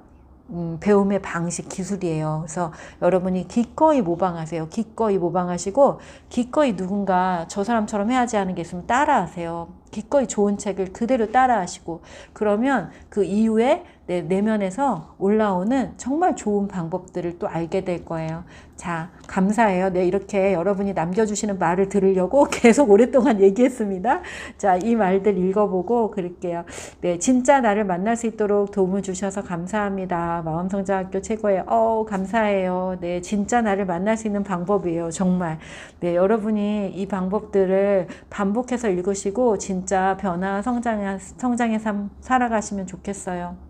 배움의 방식, 기술이에요. 그래서 여러분이 기꺼이 모방하세요. 기꺼이 모방하시고 기꺼이 누군가 저 사람처럼 해야지 하는 게 있으면 따라하세요. 기꺼이 좋은 책을 그대로 따라하시고, 그러면 그 이후에 내 내면에서 올라오는 정말 좋은 방법들을 또 알게 될 거예요. 자, 감사해요. 네, 이렇게 여러분이 남겨주시는 말을 들으려고 계속 오랫동안 얘기했습니다. 자, 이 말들 읽어보고 그럴게요. 네, 진짜 나를 만날 수 있도록 도움을 주셔서 감사합니다. 마음성장학교 최고예요. 감사해요. 네, 진짜 나를 만날 수 있는 방법이에요. 정말. 네, 여러분이 이 방법들을 반복해서 읽으시고 진짜 변화, 성장의 삶 살아가시면 좋겠어요.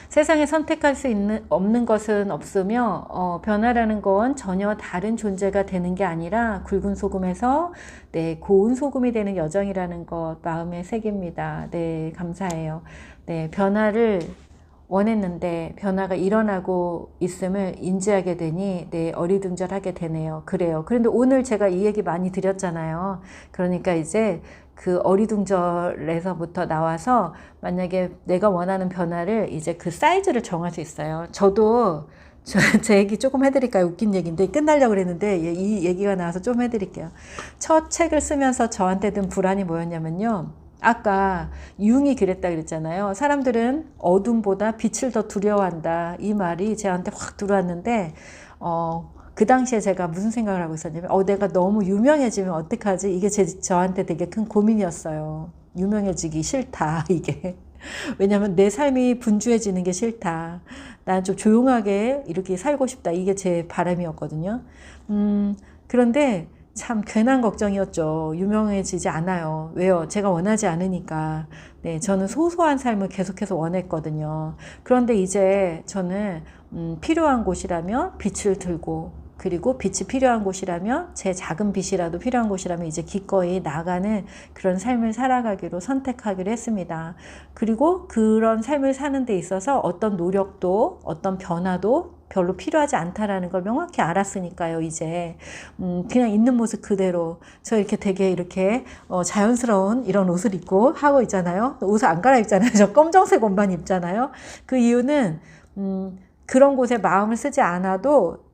세상에 선택할 수 없는 것은 없으며 변화라는 건 전혀 다른 존재가 되는 게 아니라 굵은 소금에서 고운 소금이 되는 여정이라는 것 마음에 새깁니다. 네, 감사해요. 네, 변화를 원했는데 변화가 일어나고 있음을 인지하게 되니 어리둥절하게 되네요. 그래요. 그런데 오늘 제가 이 얘기 많이 드렸잖아요. 그러니까 이제 그 어리둥절에서부터 나와서 만약에 내가 원하는 변화를 이제 그 사이즈를 정할 수 있어요. 저도 제 얘기 조금 해드릴까요? 웃긴 얘기인데 끝나려고 그랬는데 이 얘기가 나와서 좀 해드릴게요. 첫 책을 쓰면서 저한테 든 불안이 뭐였냐면요. 아까 융이 그랬다 그랬잖아요. 사람들은 어둠보다 빛을 더 두려워한다. 이 말이 저한테 확 들어왔는데 그 당시에 제가 무슨 생각을 하고 있었냐면 내가 너무 유명해지면 어떡하지? 이게 저한테 되게 큰 고민이었어요. 유명해지기 싫다, 이게. 왜냐면 내 삶이 분주해지는 게 싫다. 난 좀 조용하게 이렇게 살고 싶다. 이게 제 바람이었거든요. 그런데 참 괜한 걱정이었죠. 유명해지지 않아요. 왜요? 제가 원하지 않으니까. 네, 저는 소소한 삶을 계속해서 원했거든요. 그런데 이제 저는 필요한 곳이라면 빛을 들고, 그리고 빛이 필요한 곳이라면 제 작은 빛이라도 필요한 곳이라면 이제 기꺼이 나가는 그런 삶을 살아가기로 선택하기로 했습니다. 그리고 그런 삶을 사는 데 있어서 어떤 노력도 어떤 변화도 별로 필요하지 않다라는 걸 명확히 알았으니까요. 이제 그냥 있는 모습 그대로 저 이렇게 되게 이렇게 자연스러운 이런 옷을 입고 하고 있잖아요. 옷을 안 갈아입잖아요. 저 검정색 옷만 입잖아요. 그 이유는 그런 곳에 마음을 쓰지 않아도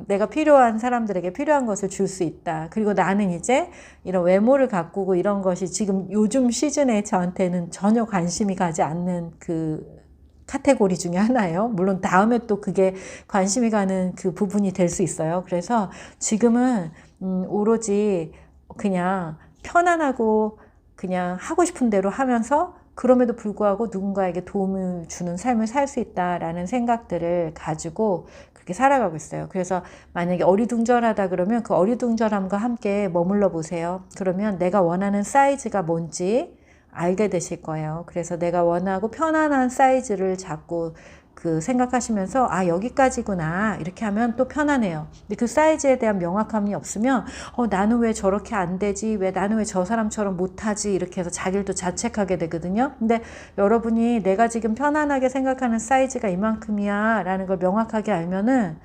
내가 필요한 사람들에게 필요한 것을 줄 수 있다. 그리고 나는 이제 이런 외모를 가꾸고 이런 것이 지금 요즘 시즌에 저한테는 전혀 관심이 가지 않는 그 카테고리 중에 하나예요. 물론 다음에 또 그게 관심이 가는 그 부분이 될 수 있어요. 그래서 지금은 오로지 그냥 편안하고 그냥 하고 싶은 대로 하면서 그럼에도 불구하고 누군가에게 도움을 주는 삶을 살 수 있다라는 생각들을 가지고 그렇게 살아가고 있어요. 그래서 만약에 어리둥절하다 그러면 그 어리둥절함과 함께 머물러 보세요. 그러면 내가 원하는 사이즈가 뭔지 알게 되실 거예요. 그래서 내가 원하고 편안한 사이즈를 자꾸 그 생각하시면서 아 여기까지구나 이렇게 하면 또 편안해요. 근데 그 사이즈에 대한 명확함이 없으면 나는 왜 저렇게 안 되지? 왜 나는 왜 저 사람처럼 못하지? 이렇게 해서 자기를 또 자책하게 되거든요. 근데 여러분이 내가 지금 편안하게 생각하는 사이즈가 이만큼이야 라는 걸 명확하게 알면은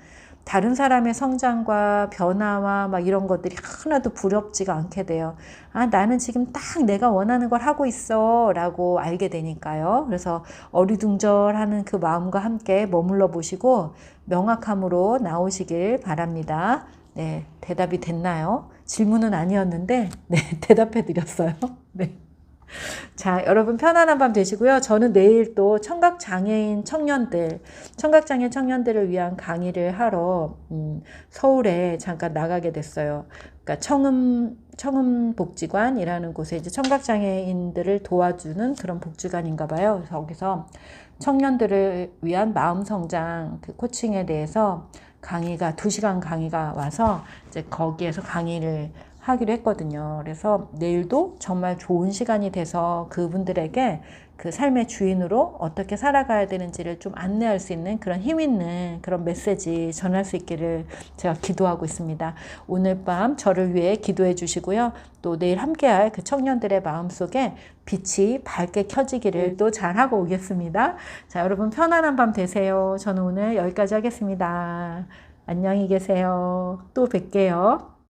다른 사람의 성장과 변화와 막 이런 것들이 하나도 부럽지가 않게 돼요. 아, 나는 지금 딱 내가 원하는 걸 하고 있어 라고 알게 되니까요. 그래서 어리둥절하는 그 마음과 함께 머물러 보시고 명확함으로 나오시길 바랍니다. 네, 대답이 됐나요? 질문은 아니었는데, 네, 대답해 드렸어요. 네. 자, 여러분 편안한 밤 되시고요. 저는 내일 또 청각장애인 청년들을 위한 강의를 하러 서울에 잠깐 나가게 됐어요. 그러니까 청음복지관이라는 곳에 이제 청각장애인들을 도와주는 그런 복지관인가 봐요. 그래서 거기서 청년들을 위한 마음성장 그 코칭에 대해서 2시간 강의가 와서 이제 거기에서 강의를 하기로 했거든요. 그래서 내일도 정말 좋은 시간이 돼서 그분들에게 그 삶의 주인으로 어떻게 살아가야 되는지를 좀 안내할 수 있는 그런 힘 있는 그런 메시지 전할 수 있기를 제가 기도하고 있습니다. 오늘 밤 저를 위해 기도해 주시고요. 또 내일 함께할 그 청년들의 마음속에 빛이 밝게 켜지기를 또 잘하고 오겠습니다. 자, 여러분 편안한 밤 되세요. 저는 오늘 여기까지 하겠습니다. 안녕히 계세요. 또 뵐게요.